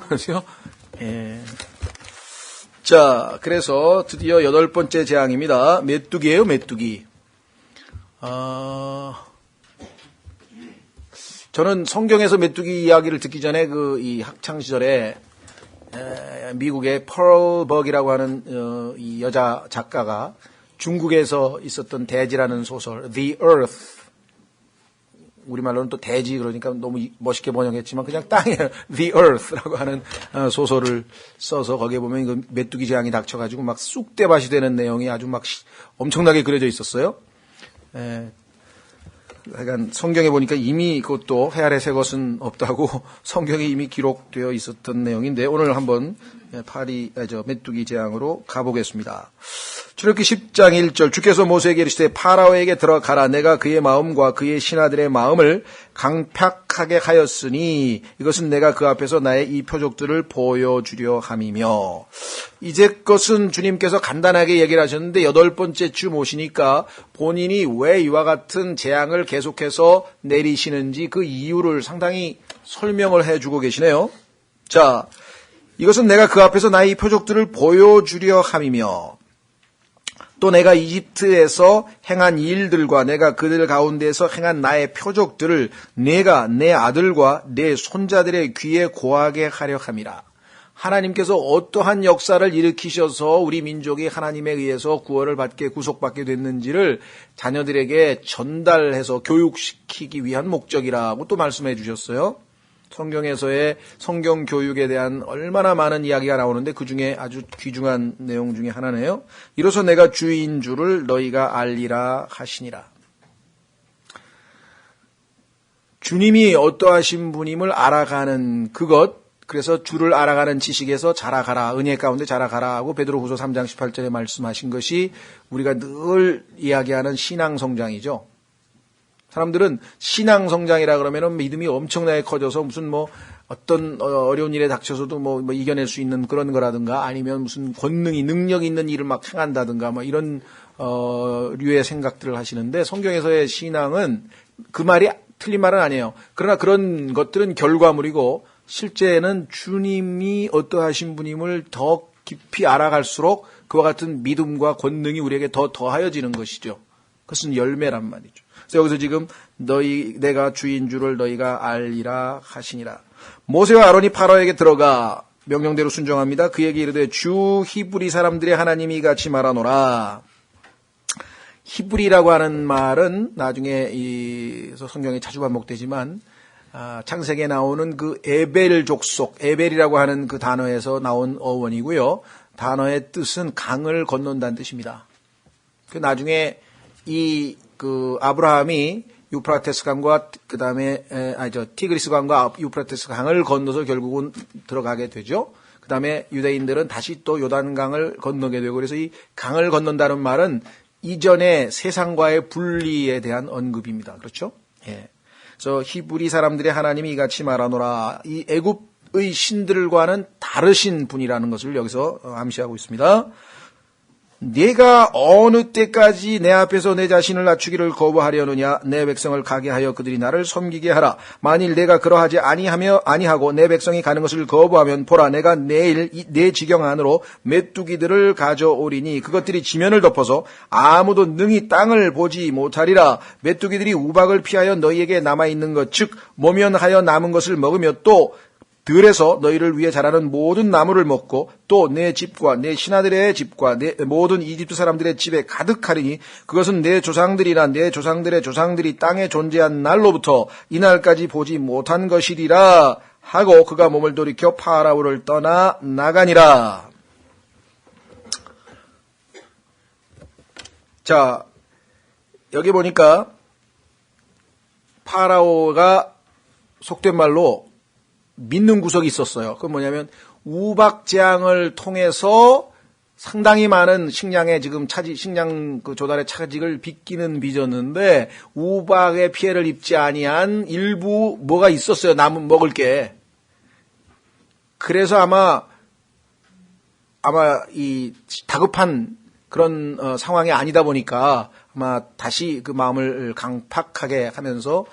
그렇죠? 예. 자, 그래서 드디어 8번째 재앙입니다. 메뚜기예요, 메뚜기. 저는 성경에서 메뚜기 이야기를 듣기 전에 이 학창 시절에 미국의 펄 버기라고 하는 이 여자 작가가 중국에서 있었던 대지라는 소설 The Earth, 우리말로는 또 대지 그러니까 너무 멋있게 번역했지만 그냥 땅이에요. The Earth라고 하는 소설을 써서 거기에 보면 그 메뚜기 재앙이 닥쳐가지고 막 쑥대밭이 되는 내용이 아주 막 엄청나게 그려져 있었어요. 그러니까 성경에 보니까 이미 그것도 해 아래 새 것은 없다고 성경에 이미 기록되어 있었던 내용인데 오늘 한번 메뚜기 재앙으로 가보겠습니다. 출애굽기 10장 1절 주께서 모세에게 이르시되 파라오에게 들어가라 내가 그의 마음과 그의 신하들의 마음을 강팍하게 하였으니 이것은 내가 그 앞에서 나의 이 표적들을 보여주려 함이며 이제것은 주님께서 간단하게 얘기를 하셨는데 8번째 주 모시니까 본인이 왜 이와 같은 재앙을 계속해서 내리시는지 그 이유를 상당히 설명을 해주고 계시네요. 자, 이것은 내가 그 앞에서 나의 이 표적들을 보여주려 함이며 또 내가 이집트에서 행한 일들과 내가 그들 가운데서 행한 나의 표적들을 내가 내 아들과 내 손자들의 귀에 고하게 하려 함이라. 하나님께서 어떠한 역사를 일으키셔서 우리 민족이 하나님에 의해서 구원을 받게 구속받게 됐는지를 자녀들에게 전달해서 교육시키기 위한 목적이라고 또 말씀해 주셨어요. 성경에서의 성경 교육에 대한 얼마나 많은 이야기가 나오는데 그 중에 아주 귀중한 내용 중에 하나네요. 이로써 내가 주인 줄을 너희가 알리라 하시니라. 주님이 어떠하신 분임을 알아가는 그것, 그래서 주를 알아가는 지식에서 자라가라, 은혜 가운데 자라가라 하고 베드로후서 3장 18절에 말씀하신 것이 우리가 늘 이야기하는 신앙성장이죠. 사람들은 신앙성장이라 그러면은 믿음이 엄청나게 커져서 무슨 어떤 어려운 일에 닥쳐서도 이겨낼 수 있는 그런 거라든가 아니면 무슨 권능이 능력 있는 일을 막 행한다든가 이런 류의 생각들을 하시는데 성경에서의 신앙은 그 말이 틀린 말은 아니에요. 그러나 그런 것들은 결과물이고 실제는 주님이 어떠하신 분임을 더 깊이 알아갈수록 그와 같은 믿음과 권능이 우리에게 더 더하여지는 것이죠. 그것은 열매란 말이죠. 그래서 여기서 지금 내가 주인 줄을 너희가 알리라 하시니라. 모세와 아론이 파라오에게 들어가 명령대로 순종합니다. 그에게 이르되 주 히브리 사람들의 하나님이 이같이 말하노라. 히브리라고 하는 말은 나중에 성경에 자주 반복되지만 창세기에 나오는 그 에벨 족속, 에벨이라고 하는 그 단어에서 나온 어원이고요. 단어의 뜻은 강을 건넌다는 뜻입니다. 그 나중에 아브라함이 유프라테스 강과 티그리스 강과 유프라테스 강을 건너서 결국은 들어가게 되죠. 그 다음에 유대인들은 다시 또 요단강을 건너게 되고 그래서 이 강을 건넌다는 말은 이전의 세상과의 분리에 대한 언급입니다. 그렇죠? 예. 그래서 히브리 사람들의 하나님이 이같이 말하노라. 이 애굽의 신들과는 다르신 분이라는 것을 여기서 암시하고 있습니다. 네가 어느 때까지 내 앞에서 내 자신을 낮추기를 거부하려느냐. 내 백성을 가게 하여 그들이 나를 섬기게 하라. 만일 내가 그러하지 아니하고 내 백성이 가는 것을 거부하면 보라 내가 내일 내 지경 안으로 메뚜기들을 가져오리니 그것들이 지면을 덮어서 아무도 능히 땅을 보지 못하리라. 메뚜기들이 우박을 피하여 너희에게 남아있는 것 즉 모면하여 남은 것을 먹으며 또 들에서 너희를 위해 자라는 모든 나무를 먹고 또 내 집과 내 신하들의 집과 내 모든 이집트 사람들의 집에 가득하리니 그것은 내 조상들이나 내 조상들의 조상들이 땅에 존재한 날로부터 이날까지 보지 못한 것이리라 하고 그가 몸을 돌이켜 파라오를 떠나 나가니라. 자, 여기 보니까 파라오가 속된 말로 믿는 구석이 있었어요. 그건 뭐냐면 우박 재앙을 통해서 상당히 많은 식량의 식량 조달의 차질을 빚기는 빚었는데 우박의 피해를 입지 아니한 일부 뭐가 있었어요. 남은 먹을 게. 그래서 아마 이 다급한 그런 상황이 아니다 보니까 아마 다시 그 마음을 강팍하게 하면서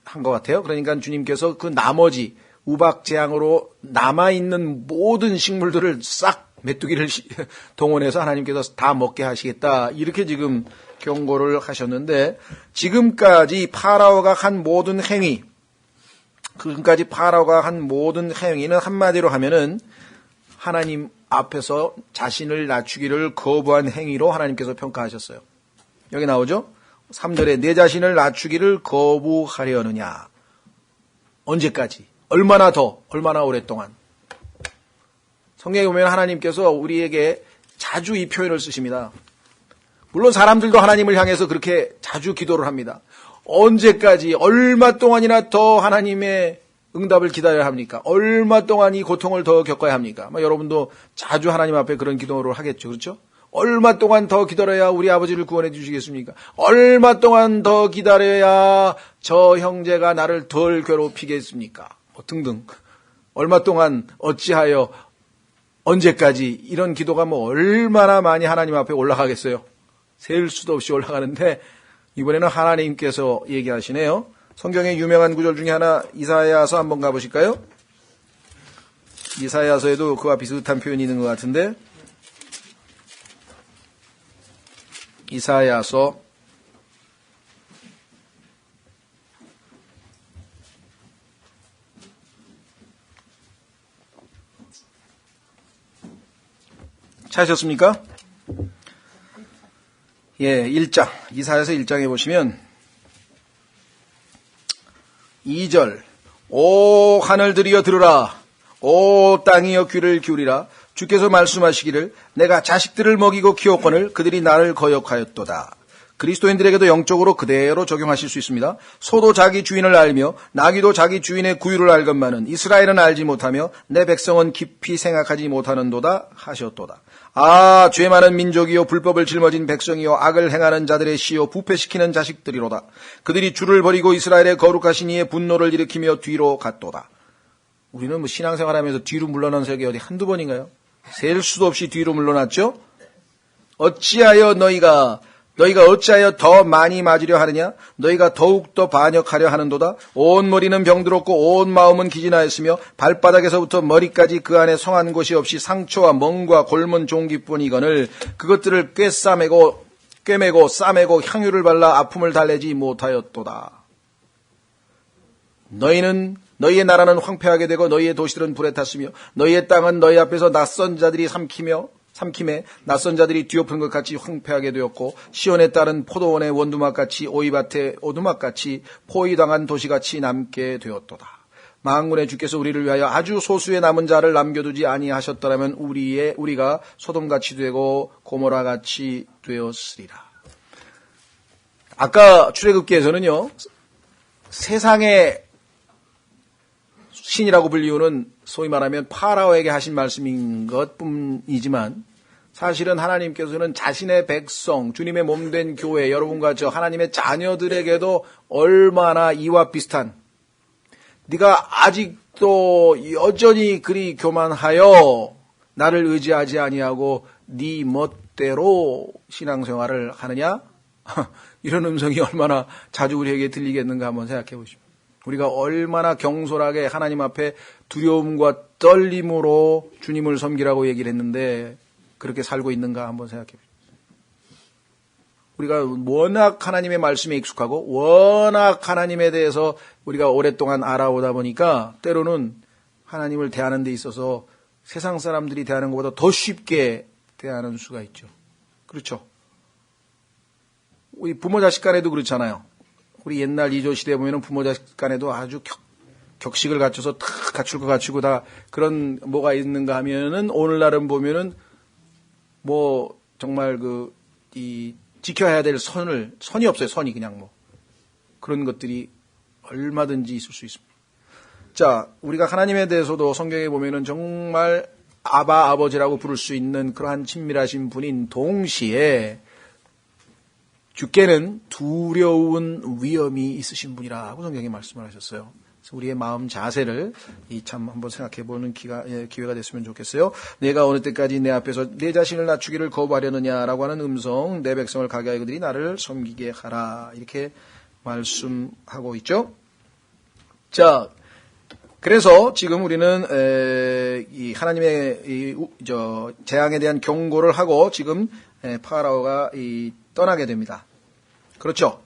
한 것 같아요. 그러니까 주님께서 그 나머지 우박재앙으로 남아있는 모든 식물들을 싹 메뚜기를 동원해서 하나님께서 다 먹게 하시겠다. 이렇게 지금 경고를 하셨는데, 지금까지 파라오가 한 모든 행위, 지금까지 파라오가 한 모든 행위는 한마디로 하면은 하나님 앞에서 자신을 낮추기를 거부한 행위로 하나님께서 평가하셨어요. 여기 나오죠? 3절에 내 자신을 낮추기를 거부하려느냐. 언제까지? 얼마나 더? 얼마나 오랫동안? 성경에 보면 하나님께서 우리에게 자주 이 표현을 쓰십니다. 물론 사람들도 하나님을 향해서 그렇게 자주 기도를 합니다. 언제까지, 얼마 동안이나 더 하나님의 응답을 기다려야 합니까? 얼마 동안 이 고통을 더 겪어야 합니까? 여러분도 자주 하나님 앞에 그런 기도를 하겠죠. 그렇죠? 얼마 동안 더 기다려야 우리 아버지를 구원해 주시겠습니까? 얼마 동안 더 기다려야 저 형제가 나를 덜 괴롭히겠습니까? 등등. 얼마 동안, 어찌하여, 언제까지, 이런 기도가 얼마나 많이 하나님 앞에 올라가겠어요? 셀 수도 없이 올라가는데 이번에는 하나님께서 얘기하시네요. 성경의 유명한 구절 중에 하나, 이사야서 한번 가보실까요? 이사야서에도 그와 비슷한 표현이 있는 것 같은데, 이사야서 1장, 이사야서 1장에 보시면 2절, 오 하늘들이여 들으라, 오 땅이여 귀를 기울이라. 주께서 말씀하시기를 내가 자식들을 먹이고 키웠거늘 그들이 나를 거역하였도다. 그리스도인들에게도 영적으로 그대로 적용하실 수 있습니다. 소도 자기 주인을 알며 나귀도 자기 주인의 구유를 알건만은 이스라엘은 알지 못하며 내 백성은 깊이 생각하지 못하는도다 하셨도다. 아, 죄 많은 민족이요 불법을 짊어진 백성이요 악을 행하는 자들의 시요 부패시키는 자식들이로다. 그들이 주를 버리고 이스라엘의 거룩하신 이의 분노를 일으키며 뒤로 갔도다. 우리는 신앙생활하면서 뒤로 물러난 적이 어디 한두 번인가요? 셀 수도 없이 뒤로 물러났죠? 어찌하여 너희가 어찌하여 더 많이 맞으려 하느냐? 너희가 더욱더 반역하려 하는도다. 온 머리는 병들었고 온 마음은 기진하였으며 발바닥에서부터 머리까지 그 안에 성한 곳이 없이 상처와 멍과 골문 종기뿐이거늘 그것들을 꿰매고 싸매고 향유를 발라 아픔을 달래지 못하였도다. 너희의 나라는 황폐하게 되고 너희의 도시들은 불에 탔으며 너희의 땅은 너희 앞에서 낯선 자들이 삼킴에 낯선 자들이 뒤엎은 것 같이 황폐하게 되었고 시온에 따른 포도원의 원두막같이 오이밭의 오두막같이 포위당한 도시같이 남게 되었도다. 만군의 주께서 우리를 위하여 아주 소수의 남은 자를 남겨두지 아니하셨더라면 우리가 소돔같이 되고 고모라같이 되었으리라. 아까 출애굽기에서는요, 세상의 신이라고 불리우는 소위 말하면 파라오에게 하신 말씀인 것뿐이지만 사실은 하나님께서는 자신의 백성, 주님의 몸된 교회, 여러분과 저 하나님의 자녀들에게도 얼마나 이와 비슷한, 네가 아직도 여전히 그리 교만하여 나를 의지하지 아니하고 네 멋대로 신앙생활을 하느냐? 이런 음성이 얼마나 자주 우리에게 들리겠는가 한번 생각해 보십시오. 우리가 얼마나 경솔하게 하나님 앞에 두려움과 떨림으로 주님을 섬기라고 얘기를 했는데 그렇게 살고 있는가 한번 생각해 보십시오. 우리가 워낙 하나님의 말씀에 익숙하고 워낙 하나님에 대해서 우리가 오랫동안 알아오다 보니까 때로는 하나님을 대하는 데 있어서 세상 사람들이 대하는 것보다 더 쉽게 대하는 수가 있죠. 그렇죠? 우리 부모 자식 간에도 그렇잖아요. 우리 옛날 이조 시대에 보면은 부모 자식 간에도 아주 격식을 갖춰서 다 갖출 거 갖추고 다 그런 뭐가 있는가 하면은 오늘날은 보면은 뭐 정말 지켜야 될 선이 없어요. 선이 그냥 그런 것들이 얼마든지 있을 수 있습니다. 자, 우리가 하나님에 대해서도 성경에 보면은 정말 아버지라고 부를 수 있는 그러한 친밀하신 분인 동시에 주께는 두려운 위험이 있으신 분이라고 성경에 말씀을 하셨어요. 그래서 우리의 마음 자세를 참 한번 생각해보는 기회가 됐으면 좋겠어요. 내가 어느 때까지 내 앞에서 내 자신을 낮추기를 거부하려느냐라고 하는 음성, 내 백성을 가게 하여 그들이 나를 섬기게 하라, 이렇게 말씀하고 있죠. 자, 그래서 지금 우리는 이 하나님의 재앙에 대한 경고를 하고 지금 파라오가 떠나게 됩니다. 그렇죠?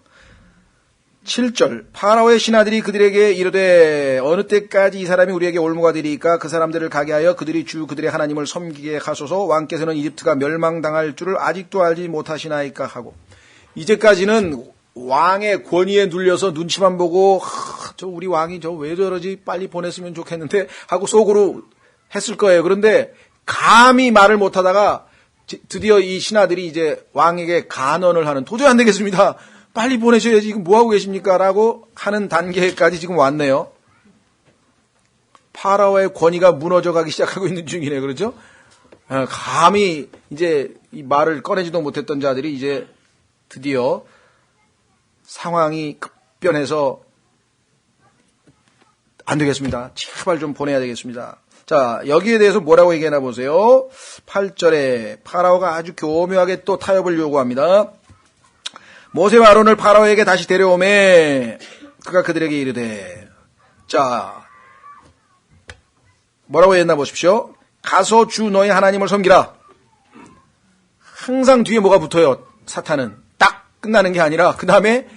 7절 파라오의 신하들이 그들에게 이르되 어느 때까지 이 사람이 우리에게 올무가 되리이까 그 사람들을 가게 하여 그들이 그들의 하나님을 섬기게 하소서 왕께서는 이집트가 멸망당할 줄을 아직도 알지 못하시나이까 하고 이제까지는 왕의 권위에 눌려서 눈치만 보고 저 우리 왕이 저 왜 저러지 빨리 보냈으면 좋겠는데 하고 속으로 했을 거예요. 그런데 감히 말을 못하다가 드디어 이 신하들이 이제 왕에게 간언을 하는 도저히 안 되겠습니다. 빨리 보내셔야지 지금 뭐하고 계십니까? 라고 하는 단계까지 지금 왔네요. 파라오의 권위가 무너져 가기 시작하고 있는 중이네. 그렇죠? 감히 이제 이 말을 꺼내지도 못했던 자들이 이제 드디어 상황이 급변해서 안 되겠습니다. 제발 좀 보내야 되겠습니다. 자, 여기에 대해서 뭐라고 얘기하나 보세요. 8절에 파라오가 아주 교묘하게 또 타협을 요구합니다. 모세와 아론을 파라오에게 다시 데려오매 그가 그들에게 이르되 자 뭐라고 했나 보십시오. 가서 주 너희 하나님을 섬기라. 항상 뒤에 뭐가 붙어요. 사탄은 딱 끝나는 게 아니라 그 다음에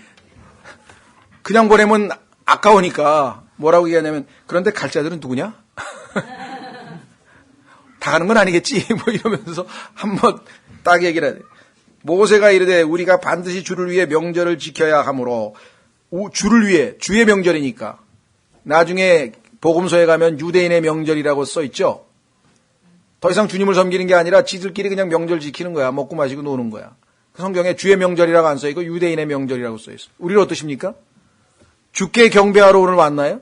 그냥 보내면 아까우니까 뭐라고 얘기하냐면 그런데 갈 자들은 누구냐? 다 가는 건 아니겠지 뭐 이러면서 한번 딱 얘기를 해야 돼. 모세가 이르되 우리가 반드시 주를 위해 명절을 지켜야 하므로 주를 위해 주의 명절이니까 나중에 복음서에 가면 유대인의 명절이라고 써 있죠. 더 이상 주님을 섬기는 게 아니라 지들끼리 그냥 명절 지키는 거야. 먹고 마시고 노는 거야. 그 성경에 주의 명절이라고 안 써 있고 유대인의 명절이라고 써 있어. 우리는 어떠십니까? 주께 경배하러 오늘 왔나요?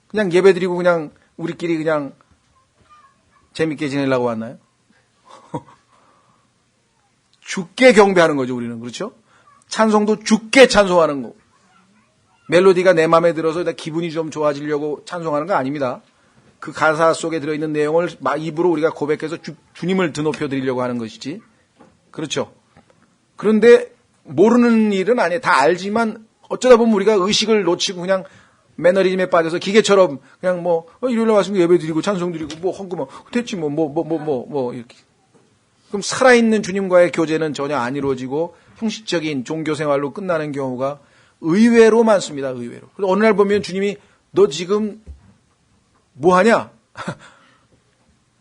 그냥 예배드리고 그냥 우리끼리 그냥 재밌게 지내려고 왔나요? 주께 경배하는 거죠, 우리는. 그렇죠? 찬송도 주께 찬송하는 거. 멜로디가 내 마음에 들어서 기분이 좀 좋아지려고 찬송하는 거 아닙니다. 그 가사 속에 들어있는 내용을 입으로 우리가 고백해서 주님을 드높여 드리려고 하는 것이지. 그렇죠? 그런데 모르는 일은 아니에요. 다 알지만 어쩌다 보면 우리가 의식을 놓치고 그냥 매너리즘에 빠져서 기계처럼 그냥 일요일에 와서 예배 드리고 찬송 드리고 헌금하고 됐지 이렇게. 그럼 살아있는 주님과의 교제는 전혀 안 이루어지고 형식적인 종교 생활로 끝나는 경우가 의외로 많습니다. 의외로. 그래서 어느 날 보면 주님이 너 지금 뭐 하냐?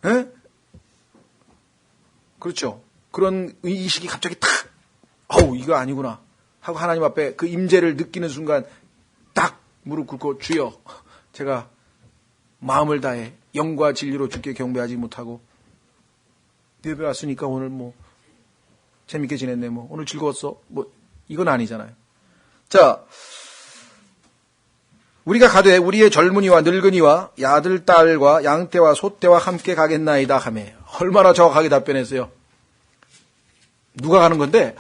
에? 그렇죠. 그런 의식이 갑자기 탁 이거 아니구나 하고 하나님 앞에 그 임재를 느끼는 순간 딱 무릎 꿇고 주여 제가 마음을 다해 영과 진리로 주께 경배하지 못하고 예배 왔으니까 오늘 재밌게 지냈네 오늘 즐거웠어 이건 아니잖아요. 자, 우리가 가되 우리의 젊은이와 늙은이와 야들 딸과 양떼와 소떼와 함께 가겠나이다 하매 얼마나 정확하게 답변했어요. 누가 가는 건데?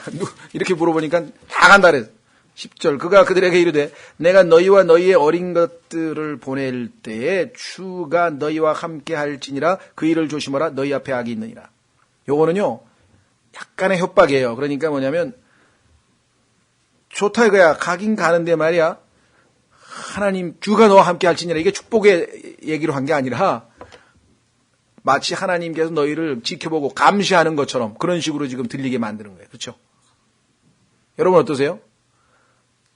이렇게 물어보니까 다 간다 그랬어. 10절 그가 그들에게 이르되 내가 너희와 너희의 어린 것들을 보낼 때에 주가 너희와 함께 할지니라 그 일을 조심하라 너희 앞에 악이 있느니라. 요거는요 약간의 협박이에요. 그러니까 뭐냐면 좋다 이거야. 가긴 가는데 말이야 하나님 주가 너와 함께 할지니라. 이게 축복의 얘기로 한 게 아니라 마치 하나님께서 너희를 지켜보고 감시하는 것처럼 그런 식으로 지금 들리게 만드는 거예요. 그렇죠? 여러분 어떠세요?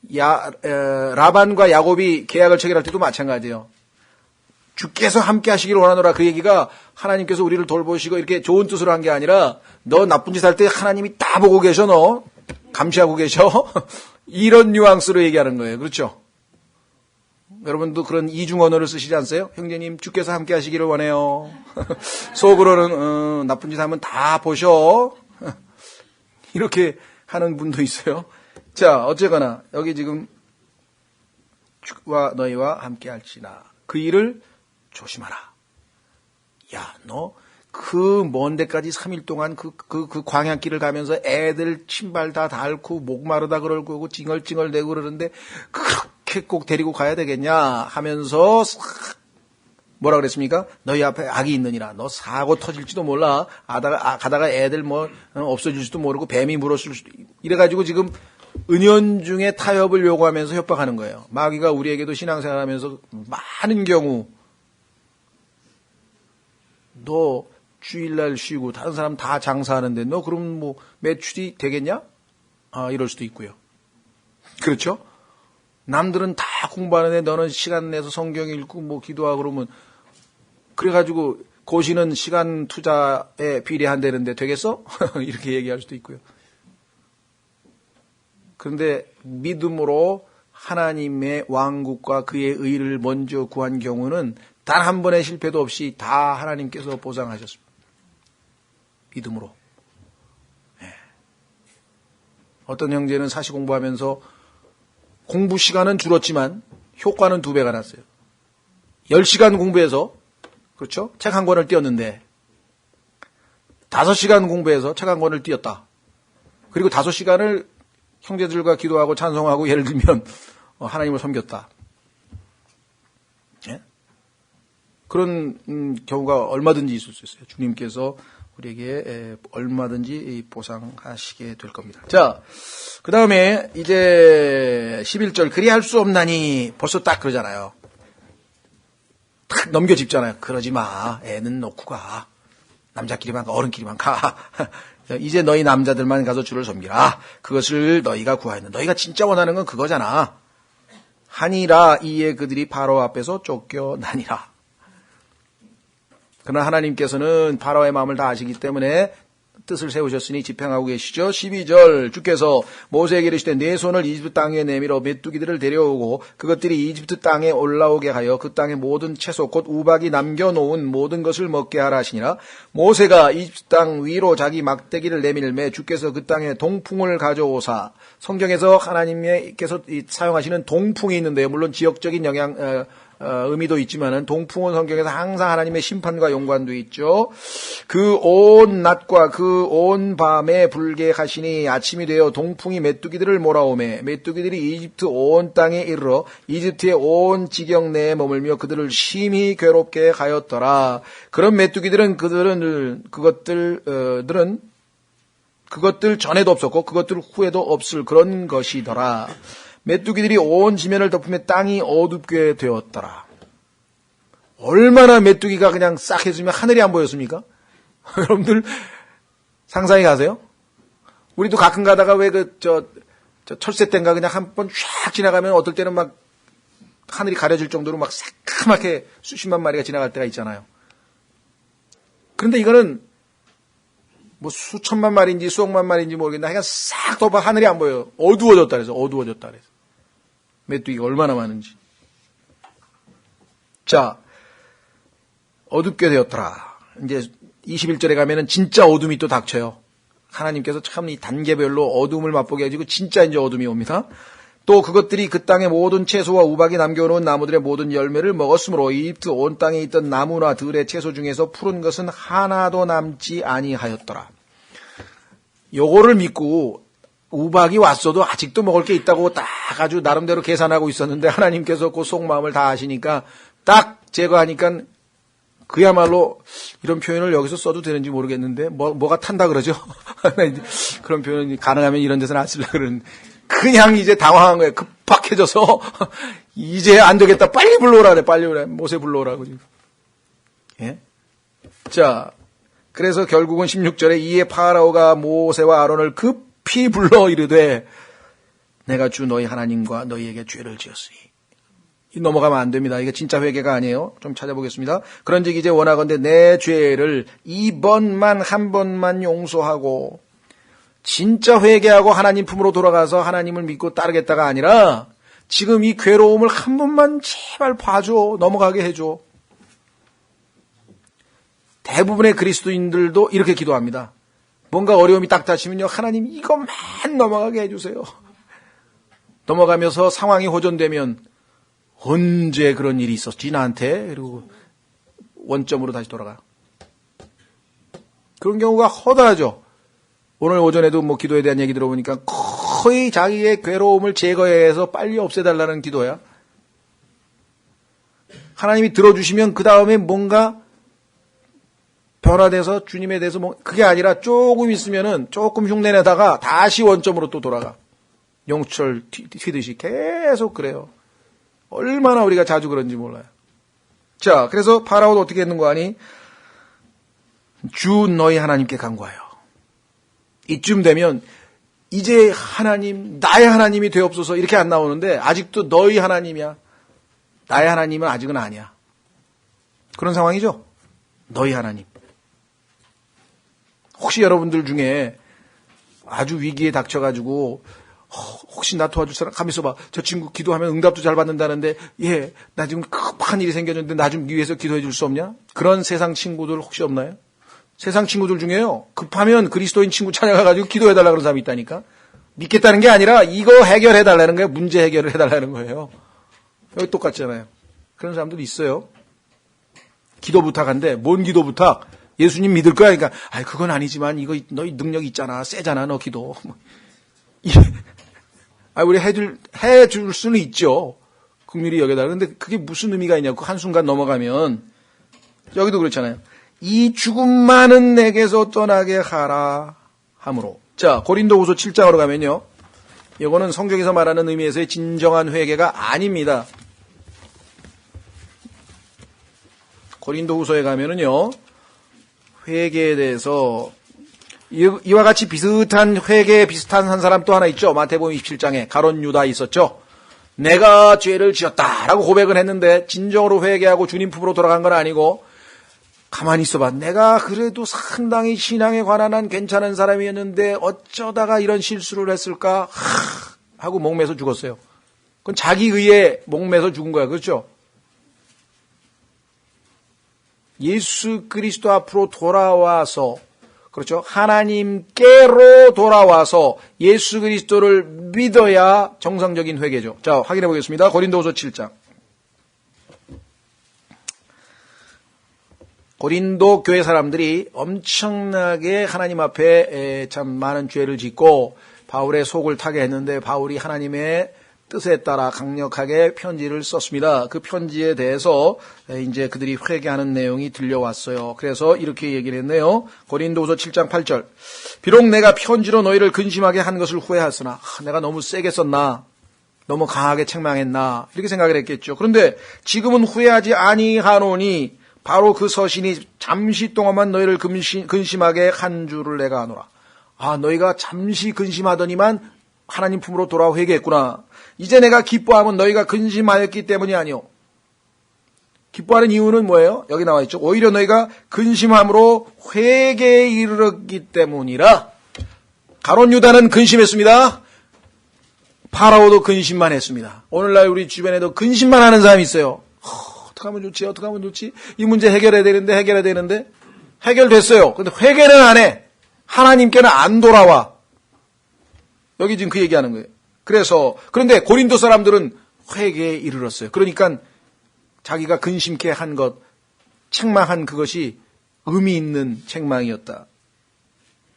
라반과 야곱이 계약을 체결할 때도 마찬가지예요. 주께서 함께 하시기를 원하노라. 그 얘기가 하나님께서 우리를 돌보시고 이렇게 좋은 뜻으로 한 게 아니라 너 나쁜 짓 할 때 하나님이 다 보고 계셔. 너 감시하고 계셔. 이런 뉘앙스로 얘기하는 거예요. 그렇죠? 여러분도 그런 이중 언어를 쓰시지 않으세요? 형제님 주께서 함께 하시기를 원해요. 속으로는 나쁜 짓 하면 다 보셔. 이렇게 하는 분도 있어요. 자, 어쨌거나 여기 지금 주와 너희와 함께 할지나 그 일을 조심하라. 야, 너 그 먼 데까지 3일 동안 그 광야길을 가면서 애들 신발 다 닳고 목마르다 그러고 찡얼찡얼대고 그러는데 그렇게 꼭 데리고 가야 되겠냐 하면서 뭐라 그랬습니까? 너희 앞에 악이 있느니라. 너 사고 터질지도 몰라. 가다가 애들 없어질지도 모르고 뱀이 물었을 수도 이래가지고 지금 은연중에 타협을 요구하면서 협박하는 거예요. 마귀가 우리에게도 신앙생활하면서 많은 경우 너 주일날 쉬고 다른 사람 다 장사하는데 너 그럼 뭐 매출이 되겠냐? 이럴 수도 있고요. 그렇죠? 남들은 다 공부하는데 너는 시간 내서 성경 읽고 뭐 기도하고 그러면 그래가지고 고시는 시간 투자에 비례한다는데 되겠어? 이렇게 얘기할 수도 있고요. 그런데 믿음으로 하나님의 왕국과 그의 의를 먼저 구한 경우는 단 한 번의 실패도 없이 다 하나님께서 보상하셨습니다. 믿음으로. 네. 어떤 형제는 사시 공부하면서 공부 시간은 줄었지만 효과는 2배가 났어요. 10시간 공부해서 그렇죠? 책 한 권을 띄었는데 5시간 공부해서 책 한 권을 띄었다. 그리고 5시간을 형제들과 기도하고 찬송하고 예를 들면 하나님을 섬겼다. 예? 그런 경우가 얼마든지 있을 수 있어요. 주님께서 우리에게 얼마든지 보상하시게 될 겁니다. 자, 그 다음에 이제 11절 그리할 수 없나니 벌써 딱 그러잖아요. 탁 넘겨짚잖아요. 그러지 마. 애는 놓고 가. 남자끼리만 가. 어른끼리만 가. 이제 너희 남자들만 가서 주를 섬기라. 그것을 너희가 구하였는. 너희가 진짜 원하는 건 그거잖아. 하니라 이에 그들이 바로 앞에서 쫓겨나니라. 그러나 하나님께서는 바로의 마음을 다 아시기 때문에 뜻을 세우셨으니 집행하고 계시죠. 12절 주께서 모세에게 이르시되 내 손을 이집트 땅에 내밀어 메뚜기들을 데려오고 그것들이 이집트 땅에 올라오게 하여 그 땅의 모든 채소 곧 우박이 남겨놓은 모든 것을 먹게 하라 하시니라. 모세가 이집트 땅 위로 자기 막대기를 내밀매 주께서 그 땅에 동풍을 가져오사. 성경에서 하나님께서 사용하시는 동풍이 있는데요. 물론 지역적인 의미도 있지만은 동풍은 성경에서 항상 하나님의 심판과 연관되어 있죠. 그 온 낮과 그 온 밤에 불게 하시니 아침이 되어 동풍이 메뚜기들을 몰아오매 메뚜기들이 이집트 온 땅에 이르러 이집트의 온 지경 내에 머물며 그들을 심히 괴롭게 하였더라. 그런 메뚜기들은 그것들 전에도 없었고 그것들 후에도 없을 그런 것이더라. 메뚜기들이 온 지면을 덮으며 땅이 어둡게 되었더라. 얼마나 메뚜기가 그냥 싹 해주면 하늘이 안 보였습니까? 여러분들 상상해 가세요? 우리도 가끔 가다가 왜 철새 땐가 그냥 한 번 쫙 지나가면 어떨 때는 막 하늘이 가려질 정도로 막 새까맣게 수십만 마리가 지나갈 때가 있잖아요. 그런데 이거는 뭐 수천만 마리인지 수억만 마리인지 모르겠는데 하여간 싹 덮어 하늘이 안 보여요. 어두워졌다 그래서. 메뚜기가 얼마나 많은지. 자, 어둡게 되었더라. 이제 21절에 가면은 진짜 어둠이 또 닥쳐요. 하나님께서 참 이 단계별로 어둠을 맛보게 해주고 진짜 이제 어둠이 옵니다. 또 그것들이 그 땅의 모든 채소와 우박이 남겨놓은 나무들의 모든 열매를 먹었으므로 이집트 온 땅에 있던 나무나 들의 채소 중에서 푸른 것은 하나도 남지 아니하였더라. 요거를 믿고 우박이 왔어도 아직도 먹을 게 있다고 딱 아주 나름대로 계산하고 있었는데 하나님께서 그 속마음을 다 아시니까 딱 제거하니까 그야말로 이런 표현을 여기서 써도 되는지 모르겠는데 뭐가 탄다 그러죠? 그런 표현이 가능하면 이런 데서는 안 쓰려고 그러는 그냥 이제 당황한 거예요. 급박해져서 이제 안 되겠다. 빨리 불러오라 그래. 빨리 오라. 모세 불러오라고 지금. 예? 자, 그래서 결국은 16절에 이에 파라오가 모세와 아론을 급히 불러 이르되 내가 주 너희 하나님과 너희에게 죄를 지었으니. 넘어가면 안 됩니다. 이게 진짜 회개가 아니에요. 좀 찾아보겠습니다. 그런즉 이제 원하건대 내 죄를 한 번만 용서하고 진짜 회개하고 하나님 품으로 돌아가서 하나님을 믿고 따르겠다가 아니라 지금 이 괴로움을 한 번만 제발 봐줘. 넘어가게 해줘. 대부분의 그리스도인들도 이렇게 기도합니다. 뭔가 어려움이 딱 닥치면요. 하나님 이것만 넘어가게 해주세요. 넘어가면서 상황이 호전되면 언제 그런 일이 있었지 나한테? 그리고 원점으로 다시 돌아가. 그런 경우가 허다하죠. 오늘 오전에도 뭐 기도에 대한 얘기 들어보니까 거의 자기의 괴로움을 제거해서 빨리 없애달라는 기도야. 하나님이 들어주시면 그 다음에 뭔가 변화돼서 주님에 대해서 그게 아니라 조금 있으면은 조금 흉내내다가 다시 원점으로 또 돌아가. 용철 튀듯이 계속 그래요. 얼마나 우리가 자주 그런지 몰라요. 자, 그래서 파라오도 어떻게 했는 거 아니? 주 너희 하나님께 간구하여. 이쯤 되면 이제 하나님, 나의 하나님이 되옵소서 이렇게 안 나오는데 아직도 너희 하나님이야. 나의 하나님은 아직은 아니야. 그런 상황이죠? 너희 하나님. 혹시 여러분들 중에 아주 위기에 닥쳐가지고 혹시 나 도와줄 사람 가만 있어봐. 저 친구 기도하면 응답도 잘 받는다는데 나 지금 급한 일이 생겼는데 나 좀 위해서 기도해 줄 수 없냐? 그런 세상 친구들 혹시 없나요? 세상 친구들 중에요. 급하면 그리스도인 친구 찾아가가지고 기도해달라 그런 사람이 있다니까. 믿겠다는 게 아니라 이거 해결해달라는 거예요. 문제 해결을 해달라는 거예요. 여기 똑같잖아요. 그런 사람들 있어요. 기도 부탁한데 뭔 기도 부탁? 예수님 믿을 거야? 그러니까 그건 아니지만 이거 너희 능력 있잖아. 세잖아 너 기도. 우리 해줄 수는 있죠. 긍휼히 여겨달라. 근데 그게 무슨 의미가 있냐고 한순간 넘어가면 여기도 그렇잖아요. 이 죽음만은 내게서 떠나게 하라 함으로. 자, 고린도후서 7장으로 가면요. 이거는 성경에서 말하는 의미에서의 진정한 회개가 아닙니다. 고린도후서에 가면은요. 회개에 대해서 이와 같이 비슷한 회개에 비슷한 한 사람 또 하나 있죠. 마태복음 27장에 가룟 유다 있었죠. 내가 죄를 지었다라고 고백을 했는데 진정으로 회개하고 주님 품으로 돌아간 건 아니고 가만히 있어봐. 내가 그래도 상당히 신앙에 관한 한 괜찮은 사람이었는데 어쩌다가 이런 실수를 했을까 하고 목매서 죽었어요. 그건 자기 의에 목매서 죽은 거야. 그렇죠? 예수 그리스도 앞으로 돌아와서 그렇죠? 하나님께로 돌아와서 예수 그리스도를 믿어야 정상적인 회개죠. 자, 확인해 보겠습니다. 고린도후서 7장. 고린도 교회 사람들이 엄청나게 하나님 앞에 참 많은 죄를 짓고 바울의 속을 타게 했는데 바울이 하나님의 뜻에 따라 강력하게 편지를 썼습니다. 그 편지에 대해서 이제 그들이 회개하는 내용이 들려왔어요. 그래서 이렇게 얘기를 했네요. 고린도후서 7장 8절. 비록 내가 편지로 너희를 근심하게 한 것을 후회하였으나 내가 너무 세게 썼나? 너무 강하게 책망했나? 이렇게 생각을 했겠죠. 그런데 지금은 후회하지 아니하노니 바로 그 서신이 잠시 동안만 너희를 근심하게 한 줄을 내가 아노라. 너희가 잠시 근심하더니만 하나님 품으로 돌아와 회개했구나. 이제 내가 기뻐하면 너희가 근심하였기 때문이 아니오. 기뻐하는 이유는 뭐예요? 여기 나와 있죠. 오히려 너희가 근심함으로 회개에 이르렀기 때문이라. 가룟 유다는 근심했습니다. 파라오도 근심만 했습니다. 오늘날 우리 주변에도 근심만 하는 사람이 있어요. 어떻게 하면 좋지? 어떻게 하면 좋지? 이 문제 해결해야 되는데 해결됐어요. 근데 회개는 안 해. 하나님께는 안 돌아와. 여기 지금 그 얘기하는 거예요. 그런데 고린도 사람들은 회개에 이르렀어요. 그러니까 자기가 근심케 한 것, 책망한 그것이 의미 있는 책망이었다.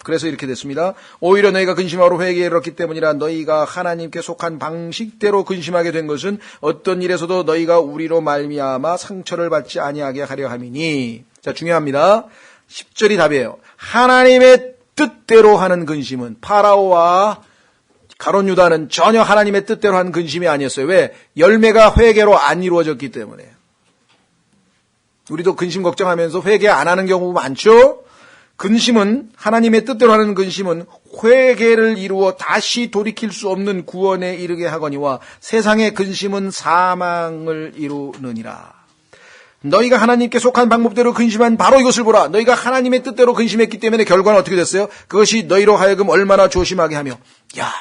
그래서 이렇게 됐습니다. 오히려 너희가 근심하러 회개에 이르렀기 때문이라. 너희가 하나님께 속한 방식대로 근심하게 된 것은 어떤 일에서도 너희가 우리로 말미암아 상처를 받지 아니하게 하려 함이니. 자, 중요합니다. 10절이 답이에요. 하나님의 뜻대로 하는 근심은 파라오와 가룟 유다는 전혀 하나님의 뜻대로 한 근심이 아니었어요. 왜? 열매가 회개로 안 이루어졌기 때문에. 우리도 근심 걱정하면서 회개 안 하는 경우 많죠? 근심은 하나님의 뜻대로 하는 근심은 회개를 이루어 다시 돌이킬 수 없는 구원에 이르게 하거니와 세상의 근심은 사망을 이루느니라. 너희가 하나님께 속한 방법대로 근심한 바로 이것을 보라. 너희가 하나님의 뜻대로 근심했기 때문에 결과는 어떻게 됐어요? 그것이 너희로 하여금 얼마나 조심하게 하며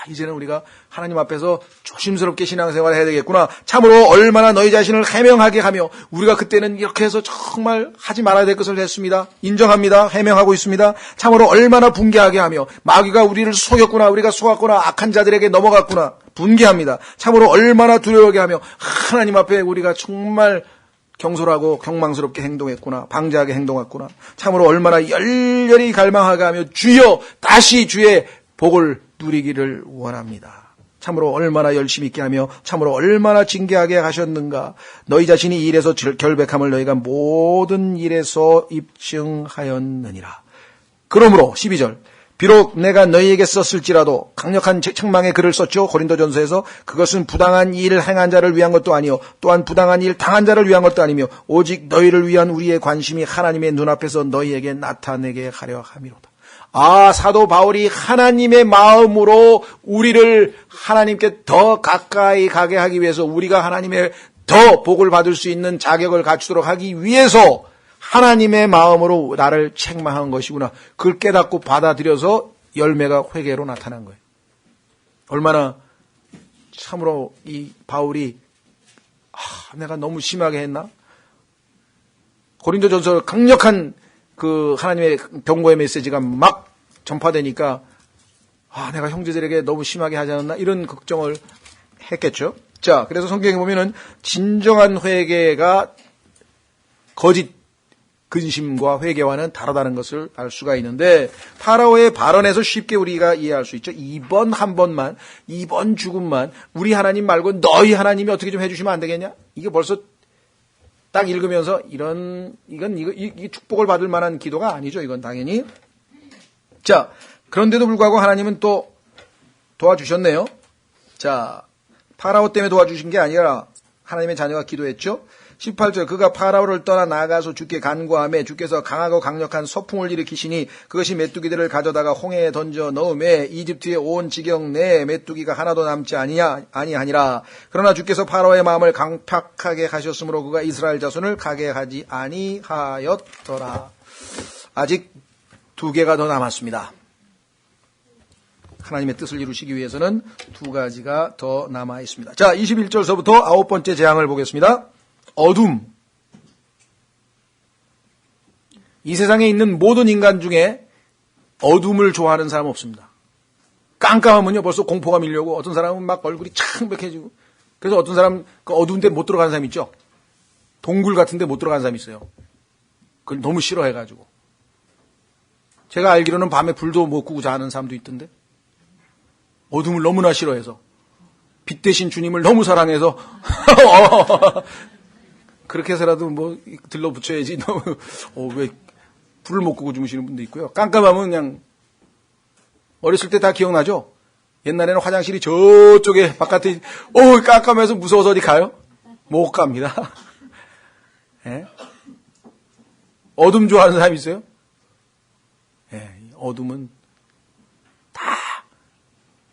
이제는 우리가 하나님 앞에서 조심스럽게 신앙생활을 해야 되겠구나. 참으로 얼마나 너희 자신을 해명하게 하며 우리가 그때는 이렇게 해서 정말 하지 말아야 될 것을 했습니다. 인정합니다. 해명하고 있습니다. 참으로 얼마나 분개하게 하며 마귀가 우리를 속였구나. 우리가 속았구나. 악한 자들에게 넘어갔구나. 분개합니다. 참으로 얼마나 두려워하게 하며 하나님 앞에 우리가 정말 경솔하고 경망스럽게 행동했구나. 방자하게 행동했구나. 참으로 얼마나 열렬히 갈망하게 하며 주여 다시 주의 복을 누리기를 원합니다. 참으로 얼마나 열심히 있게 하며 참으로 얼마나 징계하게 하셨는가. 너희 자신이 이 일에서 결백함을 너희가 모든 일에서 입증하였느니라. 그러므로 12절 비록 내가 너희에게 썼을지라도 강력한 책망의 글을 썼죠. 고린도전서에서 그것은 부당한 일 행한 자를 위한 것도 아니요 또한 부당한 일 당한 자를 위한 것도 아니며 오직 너희를 위한 우리의 관심이 하나님의 눈앞에서 너희에게 나타내게 하려 함이로다. 사도 바울이 하나님의 마음으로 우리를 하나님께 더 가까이 가게 하기 위해서, 우리가 하나님의 더 복을 받을 수 있는 자격을 갖추도록 하기 위해서 하나님의 마음으로 나를 책망한 것이구나. 그걸 깨닫고 받아들여서 열매가 회개로 나타난 거예요. 얼마나 참으로 이 바울이 내가 너무 심하게 했나? 고린도전서 강력한 그 하나님의 경고의 메시지가 막 전파되니까 내가 형제들에게 너무 심하게 하지 않았나? 이런 걱정을 했겠죠. 자, 그래서 성경에 보면은 진정한 회개가 거짓 근심과 회개와는 다르다는 것을 알 수가 있는데, 파라오의 발언에서 쉽게 우리가 이해할 수 있죠. 이번 한 번만, 이번 죽음만 우리 하나님 말고 너희 하나님이 어떻게 좀 해주시면 안 되겠냐? 이게 벌써 딱 읽으면서 이게 축복을 받을 만한 기도가 아니죠. 이건 당연히. 자, 그런데도 불구하고 하나님은 또 도와주셨네요. 자, 파라오 때문에 도와주신 게 아니라 하나님의 자녀가 기도했죠. 18절, 그가 파라오를 떠나 나아가서 주께 간구하며 주께서 강하고 강력한 서풍을 일으키시니 그것이 메뚜기들을 가져다가 홍해에 던져 넣음에 이집트의 온 지경 내에 메뚜기가 하나도 남지 아니하니라. 그러나 주께서 파라오의 마음을 강팍하게 하셨으므로 그가 이스라엘 자손을 가게 하지 아니하였더라. 아직 2개가 더 남았습니다. 하나님의 뜻을 이루시기 위해서는 2가지가 더 남아 있습니다. 자, 21절서부터 9번째 재앙을 보겠습니다. 어둠. 이 세상에 있는 모든 인간 중에 어둠을 좋아하는 사람은 없습니다. 깜깜하면요 벌써 공포가 밀려오고, 어떤 사람은 막 얼굴이 창백해지고, 그래서 어떤 사람 그 어두운 데 못 들어가는 사람 있죠. 동굴 같은 데 못 들어가는 사람이 있어요. 그걸 너무 싫어해가지고. 제가 알기로는 밤에 불도 못 끄고 자는 사람도 있던데, 어둠을 너무나 싫어해서, 빛 대신 주님을 너무 사랑해서 그렇게 해서라도 뭐 들러붙여야지. 너무 왜 불을 못 끄고 주무시는 분도 있고요. 깜깜하면 그냥, 어렸을 때 다 기억나죠? 옛날에는 화장실이 저쪽에 바깥에 깜깜해서 무서워서 어디 가요? 못 갑니다. 네? 어둠 좋아하는 사람이 있어요? 네, 어둠은 다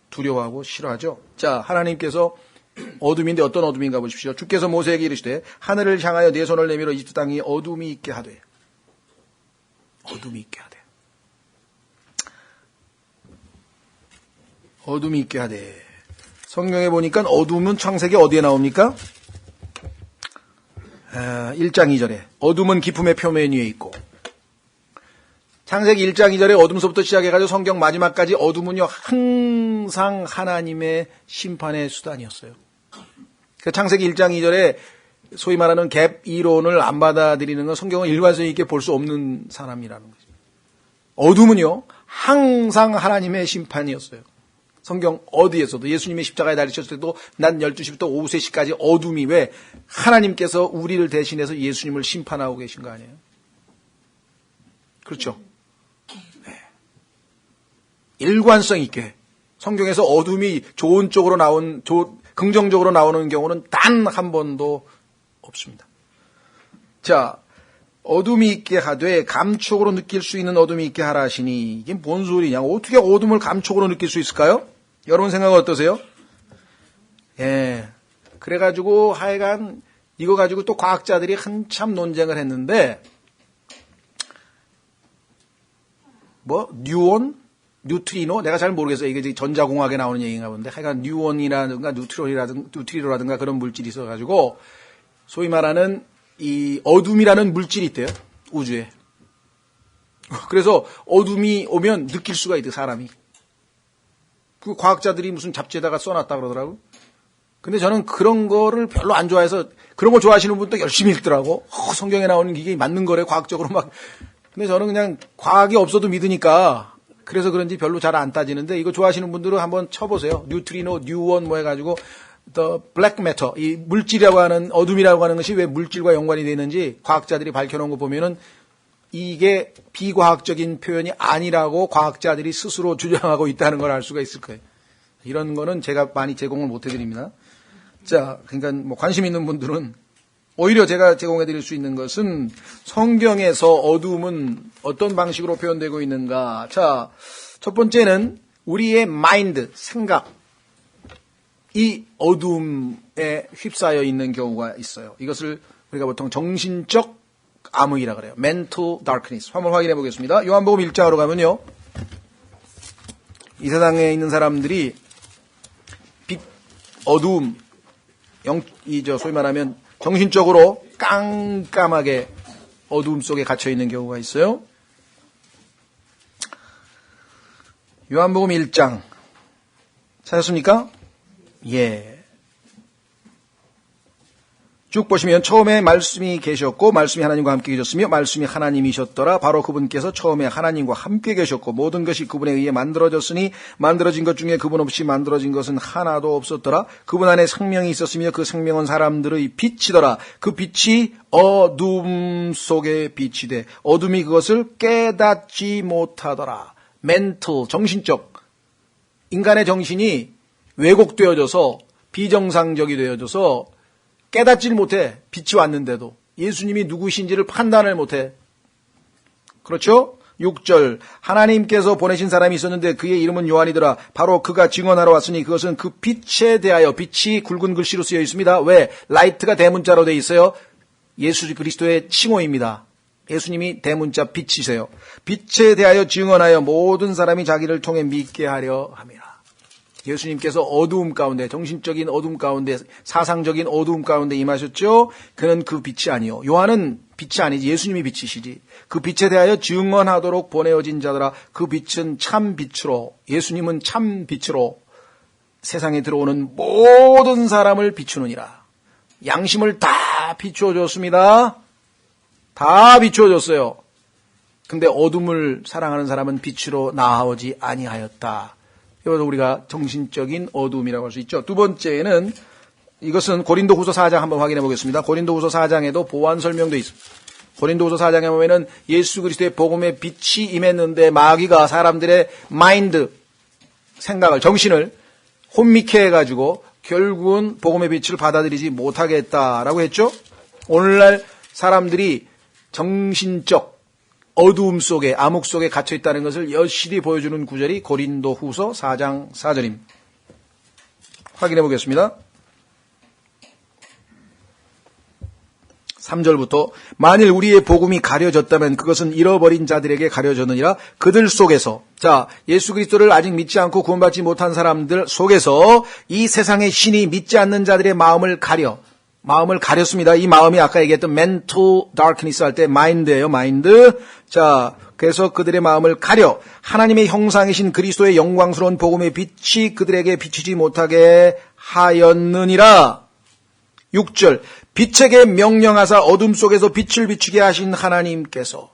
두려워하고 싫어하죠. 자, 하나님께서 어둠인데 어떤 어둠인가 보십시오. 주께서 모세에게 이르시되 하늘을 향하여 네 손을 내밀어 이집트 땅이 어둠이 있게 하되. 어둠이 있게 하되. 어둠이 있게 하되. 성경에 보니까 어둠은 창세기 어디에 나옵니까? 1장 2절에 어둠은 기품의 표면 위에 있고, 창세기 1장 2절에 어둠서부터 시작해가지고 성경 마지막까지 어둠은요 항상 하나님의 심판의 수단이었어요. 창세기 1장 2절에 소위 말하는 갭 이론을 안 받아들이는 건 성경은 일관성 있게 볼 수 없는 사람이라는 거죠. 어둠은요 항상 하나님의 심판이었어요. 성경 어디에서도, 예수님의 십자가에 달리셨을 때도 낮 12시부터 오후 3시까지 어둠이, 왜? 하나님께서 우리를 대신해서 예수님을 심판하고 계신 거 아니에요? 그렇죠? 네. 일관성 있게 성경에서 어둠이 좋은 쪽으로 긍정적으로 나오는 경우는 단 한 번도 없습니다. 자, 어둠이 있게 하되 감촉으로 느낄 수 있는 어둠이 있게 하라 하시니, 이게 뭔 소리냐? 어떻게 어둠을 감촉으로 느낄 수 있을까요? 여러분 생각은 어떠세요? 예. 그래가지고 하여간 이거 가지고 또 과학자들이 한참 논쟁을 했는데, 뉴온? 뉴트리노? 내가 잘 모르겠어요. 이게 전자공학에 나오는 얘기인가 본데, 하여간 뉴온이라든가 뉴트리노라든가 그런 물질이 있어가지고, 소위 말하는 이 어둠이라는 물질이 있대요. 우주에. 그래서 어둠이 오면 느낄 수가 있대, 사람이. 그 과학자들이 무슨 잡지에다가 써놨다 그러더라고. 근데 저는 그런 거를 별로 안 좋아해서, 그런 거 좋아하시는 분도 열심히 읽더라고. 성경에 나오는 이게 맞는 거래, 과학적으로 막. 근데 저는 그냥 과학이 없어도 믿으니까, 그래서 그런지 별로 잘 안 따지는데, 이거 좋아하시는 분들은 한번 쳐보세요. 뉴트리노, 뉴원 뭐 해가지고, The Black Matter, 이 물질이라고 하는, 어둠이라고 하는 것이 왜 물질과 연관이 되어 있는지 과학자들이 밝혀놓은 거 보면은 이게 비과학적인 표현이 아니라고 과학자들이 스스로 주장하고 있다는 걸 알 수가 있을 거예요. 이런 거는 제가 많이 제공을 못 해드립니다. 자, 그러니까 뭐 관심 있는 분들은 오히려 제가 제공해드릴 수 있는 것은 성경에서 어두움은 어떤 방식으로 표현되고 있는가. 자, 첫 번째는 우리의 마인드, 생각, 이 어두움에 휩싸여 있는 경우가 있어요. 이것을 우리가 보통 정신적 암흑이라 그래요. mental darkness. 한번 확인해 보겠습니다. 요한복음 1장으로 가면요. 이 세상에 있는 사람들이 빛, 어두움, 소위 말하면 정신적으로 깜깜하게 어두움 속에 갇혀 있는 경우가 있어요. 요한복음 1장. 찾았습니까? 예. 쭉 보시면 처음에 말씀이 계셨고 말씀이 하나님과 함께 계셨으며 말씀이 하나님이셨더라. 바로 그분께서 처음에 하나님과 함께 계셨고 모든 것이 그분에 의해 만들어졌으니 만들어진 것 중에 그분 없이 만들어진 것은 하나도 없었더라. 그분 안에 생명이 있었으며 그 생명은 사람들의 빛이더라. 그 빛이 어둠 속에 빛이 돼 어둠이 그것을 깨닫지 못하더라. 멘탈, 정신적. 인간의 정신이 왜곡되어져서 비정상적이 되어져서 깨닫질 못해. 빛이 왔는데도 예수님이 누구신지를 판단을 못해. 그렇죠? 6절 하나님께서 보내신 사람이 있었는데 그의 이름은 요한이더라. 바로 그가 증언하러 왔으니 그것은 그 빛에 대하여. 빛이 굵은 글씨로 쓰여 있습니다. 왜? 라이트가 대문자로 되어 있어요. 예수 그리스도의 칭호입니다. 예수님이 대문자 빛이세요. 빛에 대하여 증언하여 모든 사람이 자기를 통해 믿게 하려 함이라. 예수님께서 어두움 가운데, 정신적인 어두움 가운데, 사상적인 어두움 가운데 임하셨죠. 그는 그 빛이 아니요. 요한은 빛이 아니지. 예수님이 빛이시지. 그 빛에 대하여 증언하도록 보내어진 자들아. 그 빛은 참 빛으로, 예수님은 참 빛으로 세상에 들어오는 모든 사람을 비추느니라. 양심을 다 비추어줬습니다. 다 비추어줬어요. 근데 어둠을 사랑하는 사람은 빛으로 나아오지 아니하였다. 이것을 우리가 정신적인 어두움이라고 할 수 있죠. 두 번째는 이것은 고린도후서 4장 한번 확인해 보겠습니다. 고린도후서 4장에도 보완 설명도 있습니다. 고린도후서 4장에 보면은 예수 그리스도의 복음의 빛이 임했는데 마귀가 사람들의 마인드, 생각을, 정신을 혼미케 해가지고 결국은 복음의 빛을 받아들이지 못하게 했다라고 했죠. 오늘날 사람들이 정신적 어두움 속에, 암흑 속에 갇혀 있다는 것을 여실히 보여주는 구절이 고린도후서 4장 4절입니다. 확인해 보겠습니다. 3절부터 만일 우리의 복음이 가려졌다면 그것은 잃어버린 자들에게 가려졌느니라. 그들 속에서, 자, 예수 그리스도를 아직 믿지 않고 구원받지 못한 사람들 속에서 이 세상의 신이 믿지 않는 자들의 마음을 가렸습니다. 이 마음이 아까 얘기했던 mental darkness 할 때 마인드예요, 마인드. 자, 그래서 그들의 마음을 가려 하나님의 형상이신 그리스도의 영광스러운 복음의 빛이 그들에게 비치지 못하게 하였느니라. 6절 빛에게 명령하사 어둠 속에서 빛을 비추게 하신 하나님께서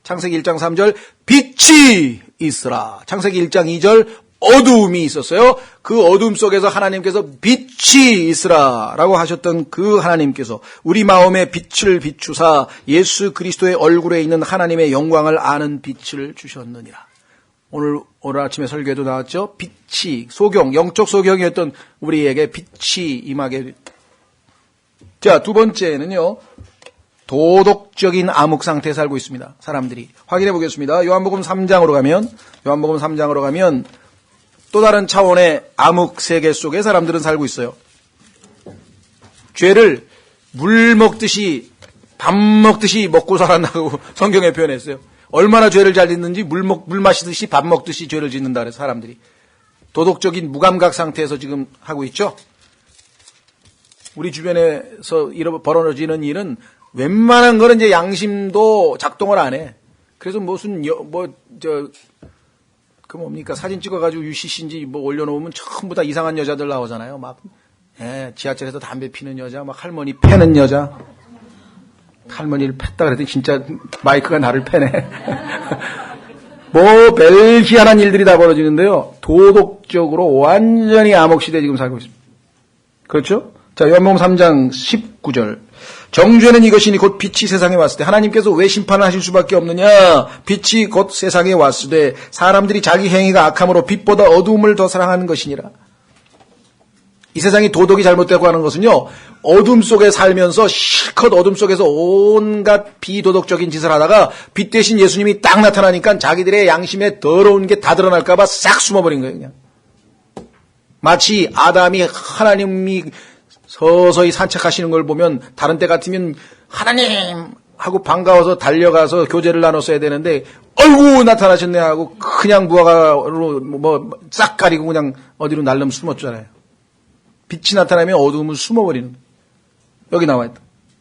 창세기 1장 3절 빛이 있으라. 창세기 1장 2절 어두움이 있었어요. 그 어둠 속에서 하나님께서 빛이 있으라 라고 하셨던 그 하나님께서 우리 마음에 빛을 비추사 예수 그리스도의 얼굴에 있는 하나님의 영광을 아는 빛을 주셨느니라. 오늘 아침에 설교에도 나왔죠. 빛이, 소경, 영적 소경이었던 우리에게 빛이 임하게 됐다. 자, 두 번째는요, 도덕적인 암흑 상태에 살고 있습니다. 사람들이. 확인해 보겠습니다. 요한복음 3장으로 가면 또 다른 차원의 암흑 세계 속에 사람들은 살고 있어요. 죄를 물 먹듯이, 밥 먹듯이 먹고 살았다고 성경에 표현했어요. 얼마나 죄를 잘 짓는지 물 마시듯이 밥 먹듯이 죄를 짓는다 그래서 사람들이. 도덕적인 무감각 상태에서 지금 하고 있죠. 우리 주변에서 벌어지는 일은 웬만한 거는 이제 양심도 작동을 안 해. 그래서 사진 찍어가지고 UCC인지 올려놓으면 전부 다 이상한 여자들 나오잖아요. 지하철에서 담배 피는 여자, 할머니 패는 여자. 할머니를 팼다 그랬더니 진짜 마이크가 나를 패네. 별 희한한 일들이 다 벌어지는데요. 도덕적으로 완전히 암흑시대에 지금 살고 있습니다. 그렇죠? 자, 요한복음 3장 19절. 정죄는 이것이니 곧 빛이 세상에 왔을 때 하나님께서 왜 심판을 하실 수밖에 없느냐? 빛이 곧 세상에 왔을 때 사람들이 자기 행위가 악함으로 빛보다 어두움을 더 사랑하는 것이니라. 이 세상이 도덕이 잘못되고 하는 것은요, 어둠 속에 살면서 실컷 어둠 속에서 온갖 비도덕적인 짓을 하다가 빛 대신 예수님이 딱 나타나니까 자기들의 양심에 더러운 게 다 드러날까봐 싹 숨어버린 거예요, 그냥. 마치 아담이 하나님이 서서히 산책하시는 걸 보면 다른 때 같으면 하나님 하고 반가워서 달려가서 교제를 나눴어야 되는데 어이구 나타나셨네 하고 그냥 무화과로 뭐 싹 가리고 그냥 어디로 날름 숨었잖아요. 빛이 나타나면 어두움은 숨어버리는. 여기 나와 있다.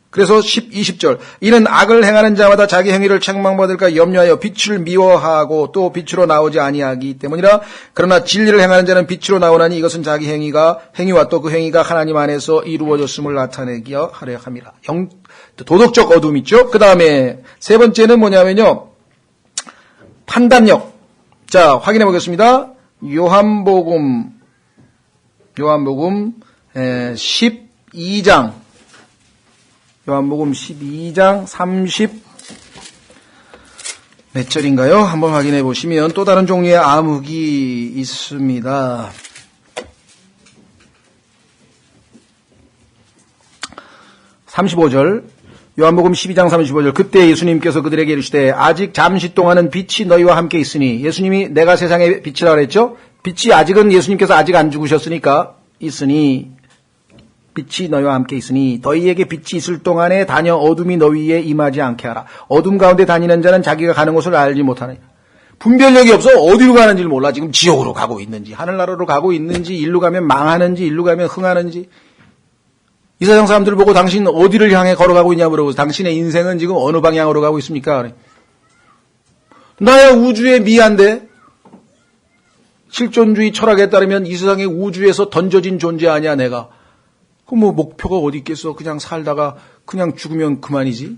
그래서 20절 이는 악을 행하는 자마다 자기 행위를 책망받을까 염려하여 빛을 미워하고 또 빛으로 나오지 아니하기 때문이라. 그러나 진리를 행하는 자는 빛으로 나오나니 이것은 자기 행위와 또 그 행위가 하나님 안에서 이루어졌음을 나타내게 하려 함이라. 도덕적 어둠 있죠. 그 다음에 세 번째는 뭐냐면요, 판단력. 자, 확인해 보겠습니다. 요한복음 12장 요한복음 12장 30 몇 절인가요? 한번 확인해 보시면 또 다른 종류의 암흑이 있습니다. 35절 요한복음 12장 35절 그때 예수님께서 그들에게 이르시되 아직 잠시 동안은 빛이 너희와 함께 있으니, 예수님이 내가 세상의 빛이라 그랬죠. 빛이 아직은 예수님께서 아직 안 죽으셨으니까 있으니, 빛이 너희와 함께 있으니 너희에게 빛이 있을 동안에 다녀 어둠이 너희에 임하지 않게 하라. 어둠 가운데 다니는 자는 자기가 가는 곳을 알지 못하느니. 분별력이 없어 어디로 가는지를 몰라. 지금 지옥으로 가고 있는지 하늘나라로 가고 있는지, 일로 가면 망하는지 일로 가면 흥하는지. 이 세상 사람들 보고 당신 어디를 향해 걸어가고 있냐 물어보고 당신의 인생은 지금 어느 방향으로 가고 있습니까? 나야 우주의 미한데, 실존주의 철학에 따르면 이 세상의 우주에서 던져진 존재 아니야 내가. 그럼 뭐 목표가 어디 있겠어. 그냥 살다가 그냥 죽으면 그만이지.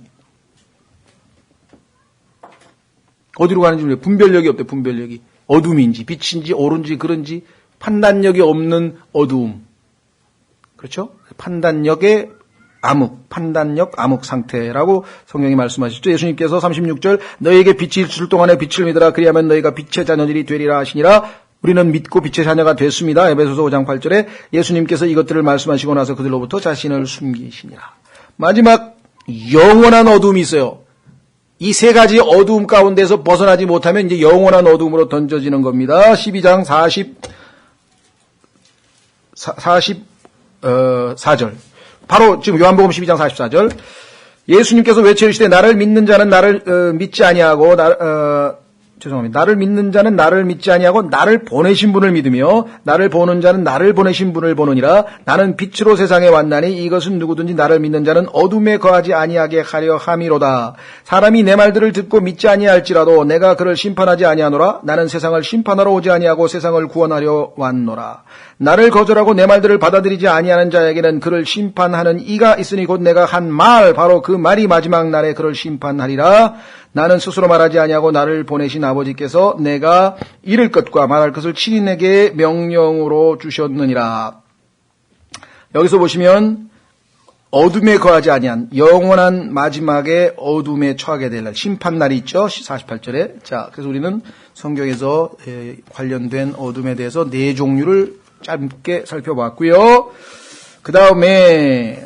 어디로 가는지 모르겠어. 분별력이 없대. 분별력이. 어둠인지 빛인지 옳은지 그런지 판단력이 없는 어두움. 그렇죠? 판단력의 판단력 암흑 상태라고 성경이 말씀하시죠. 예수님께서 36절 너희에게 빛이 있을 동안에 빛을 믿으라. 그리하면 너희가 빛의 자녀들이 되리라 하시니라. 우리는 믿고 빛의 자녀가 됐습니다. 에베소서 5장 8절에 예수님께서 이것들을 말씀하시고 나서 그들로부터 자신을 숨기시니라. 마지막 영원한 어둠이 있어요. 이 세 가지 어두움 가운데서 벗어나지 못하면 이제 영원한 어둠으로 던져지는 겁니다. 12장 44절. 바로 지금 요한복음 12장 44절. 예수님께서 외치시되 나를 믿는 자는 나를 믿지 아니하고 나를 믿는 자는 나를 믿지 아니하고 나를 보내신 분을 믿으며 나를 보는 자는 나를 보내신 분을 보느니라. 나는 빛으로 세상에 왔나니 이것은 누구든지 나를 믿는 자는 어둠에 거하지 아니하게 하려 함이로다. 사람이 내 말들을 듣고 믿지 아니할지라도 내가 그를 심판하지 아니하노라. 나는 세상을 심판하러 오지 아니하고 세상을 구원하려 왔노라. 나를 거절하고 내 말들을 받아들이지 아니하는 자에게는 그를 심판하는 이가 있으니 곧 내가 한 말 바로 그 말이 마지막 날에 그를 심판하리라. 나는 스스로 말하지 아니하고 나를 보내신 아버지께서 내가 이를 것과 말할 것을 친히 내게 명령으로 주셨느니라. 여기서 보시면 어둠에 거하지 아니한 영원한 마지막에 어둠에 처하게 될 날, 심판날이 있죠. 48절에. 자, 그래서 우리는 성경에서 관련된 어둠에 대해서 네 종류를 짧게 살펴봤고요. 그 다음에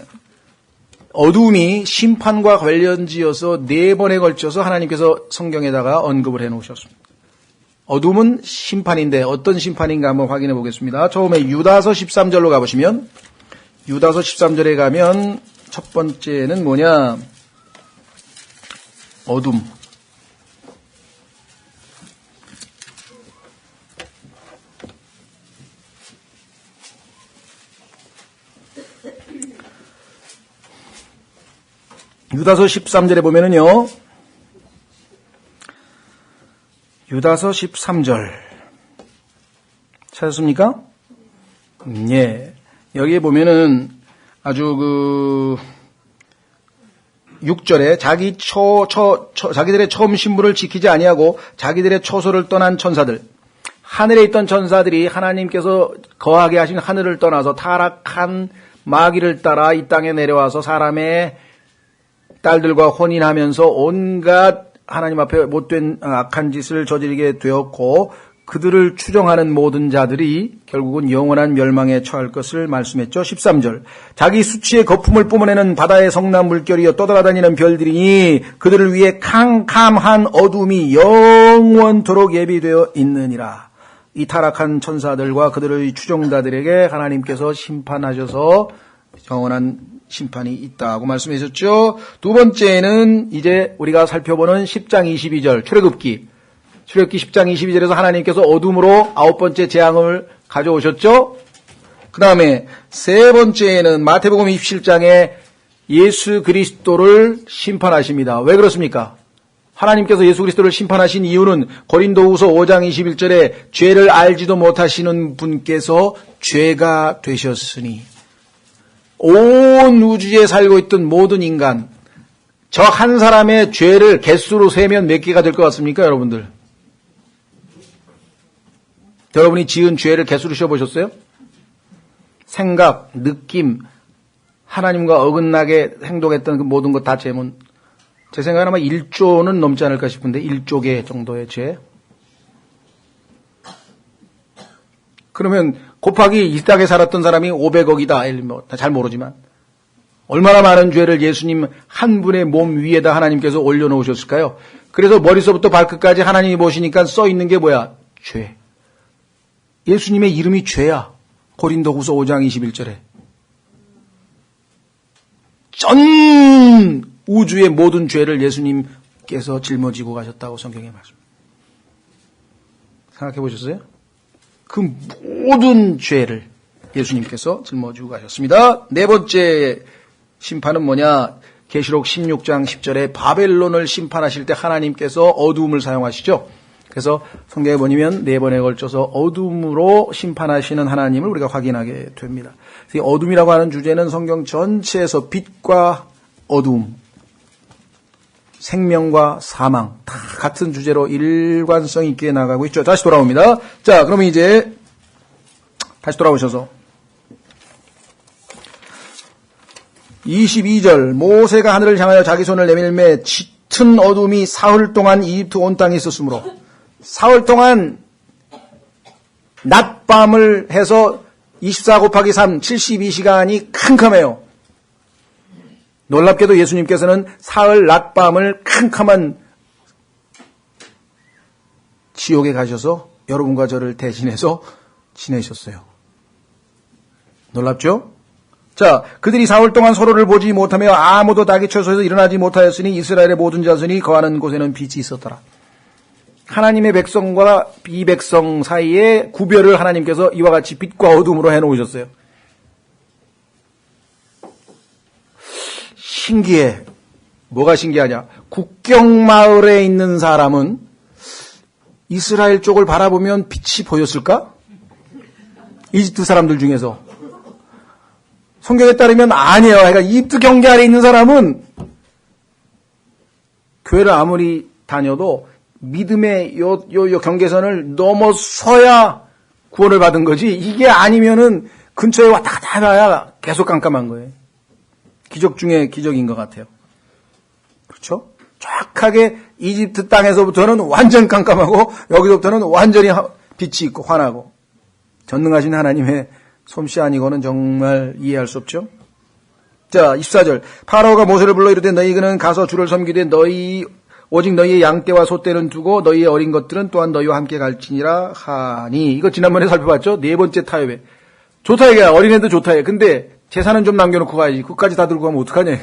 어둠이 심판과 관련지어서 4번에 걸쳐서 하나님께서 성경에다가 언급을 해놓으셨습니다. 어둠은 심판인데 어떤 심판인가 한번 확인해 보겠습니다. 처음에 유다서 13절로 가보시면, 유다서 13절에 가면 첫 번째는 뭐냐? 어둠. 유다서 13절에 보면은요, 유다서 13절 찾았습니까? 예. 여기에 보면은 아주 6절에 자기들의 처음 신부를 지키지 아니하고 자기들의 초소를 떠난 천사들, 하늘에 있던 천사들이 하나님께서 거하게 하신 하늘을 떠나서 타락한 마귀를 따라 이 땅에 내려와서 사람의 딸들과 혼인하면서 온갖 하나님 앞에 못된 악한 짓을 저지르게 되었고 그들을 추종하는 모든 자들이 결국은 영원한 멸망에 처할 것을 말씀했죠. 13절. 자기 수치의 거품을 뿜어내는 바다의 성난 물결이여 떠돌아다니는 별들이니 그들을 위해 캄캄한 어둠이 영원토록 예비되어 있느니라. 이 타락한 천사들과 그들의 추종자들에게 하나님께서 심판하셔서 영원한 심판이 있다고 말씀하셨죠. 두 번째는 이제 우리가 살펴보는 10장 22절 출애굽기 10장 22절에서 하나님께서 어둠으로 9번째 재앙을 가져오셨죠. 그 다음에 세 번째는 마태복음 27장에 예수 그리스도를 심판하십니다. 왜 그렇습니까? 하나님께서 예수 그리스도를 심판하신 이유는 고린도후서 5장 21절에 죄를 알지도 못하시는 분께서 죄가 되셨으니 온 우주에 살고 있던 모든 인간 저 한 사람의 죄를 개수로 세면 몇 개가 될 것 같습니까, 여러분들? 여러분이 지은 죄를 개수로 세어보셨어요? 생각, 느낌, 하나님과 어긋나게 행동했던 그 모든 것 다 제문. 제 생각엔 아마 1조는 넘지 않을까 싶은데 1조 개 정도의 죄. 그러면 곱하기 이 땅에 살았던 사람이 500억이다. 잘 모르지만 얼마나 많은 죄를 예수님 한 분의 몸 위에다 하나님께서 올려놓으셨을까요? 그래서 머리서부터 발끝까지 하나님이 보시니까 써있는 게 뭐야? 죄. 예수님의 이름이 죄야. 고린도후서 5장 21절에. 전 우주의 모든 죄를 예수님께서 짊어지고 가셨다고 성경에 말씀합니다. 생각해 보셨어요? 그 모든 죄를 예수님께서 짊어지고 가셨습니다. 네 번째 심판은 뭐냐? 계시록 16장 10절에 바벨론을 심판하실 때 하나님께서 어두움을 사용하시죠. 그래서 성경에 보면 네 번에 걸쳐서 어둠으로 심판하시는 하나님을 우리가 확인하게 됩니다. 이 어둠이라고 하는 주제는 성경 전체에서 빛과 어둠, 생명과 사망 다 같은 주제로 일관성 있게 나가고 있죠. 다시 돌아옵니다. 자, 그러면 이제 다시 돌아오셔서 22절 모세가 하늘을 향하여 자기 손을 내밀매 짙은 어둠이 사흘 동안 이집트 온 땅에 있었으므로 사흘 동안 낮밤을 해서 24 곱하기 3, 72시간이 캄캄해요. 놀랍게도 예수님께서는 사흘 낮밤을 캄캄한 지옥에 가셔서 여러분과 저를 대신해서 지내셨어요. 놀랍죠? 자, 그들이 사흘 동안 서로를 보지 못하며 아무도 닭의 처소에서 일어나지 못하였으니 이스라엘의 모든 자손이 거하는 곳에는 빛이 있었더라. 하나님의 백성과 비백성 사이에 구별을 하나님께서 이와 같이 빛과 어둠으로 해놓으셨어요. 신기해. 뭐가 신기하냐? 국경마을에 있는 사람은 이스라엘 쪽을 바라보면 빛이 보였을까? 이집트 사람들 중에서. 성경에 따르면 아니에요. 그러니까 이집트 경계 아래 있는 사람은 교회를 아무리 다녀도 믿음의 요 경계선을 넘어서야 구원을 받은 거지. 이게 아니면은 근처에 왔다 갔다 해봐야 계속 깜깜한 거예요. 기적 중에 기적인 것 같아요. 그렇죠? 정확하게 이집트 땅에서부터는 완전 깜깜하고 여기서부터는 완전히 빛이 있고 환하고 전능하신 하나님의 솜씨 아니고는 정말 이해할 수 없죠. 자, 24절 파라오가 모세를 불러 이르되 너희는 가서 주를 섬기되 오직 너희의 양떼와 소떼는 두고 너희의 어린 것들은 또한 너희와 함께 갈지니라 하니. 이거 지난번에 살펴봤죠. 네 번째 타협에 좋다 얘기야. 어린애도 좋다 얘. 근데 재산은 좀 남겨놓고 가야지. 그것까지 다 들고 가면 어떡하냐.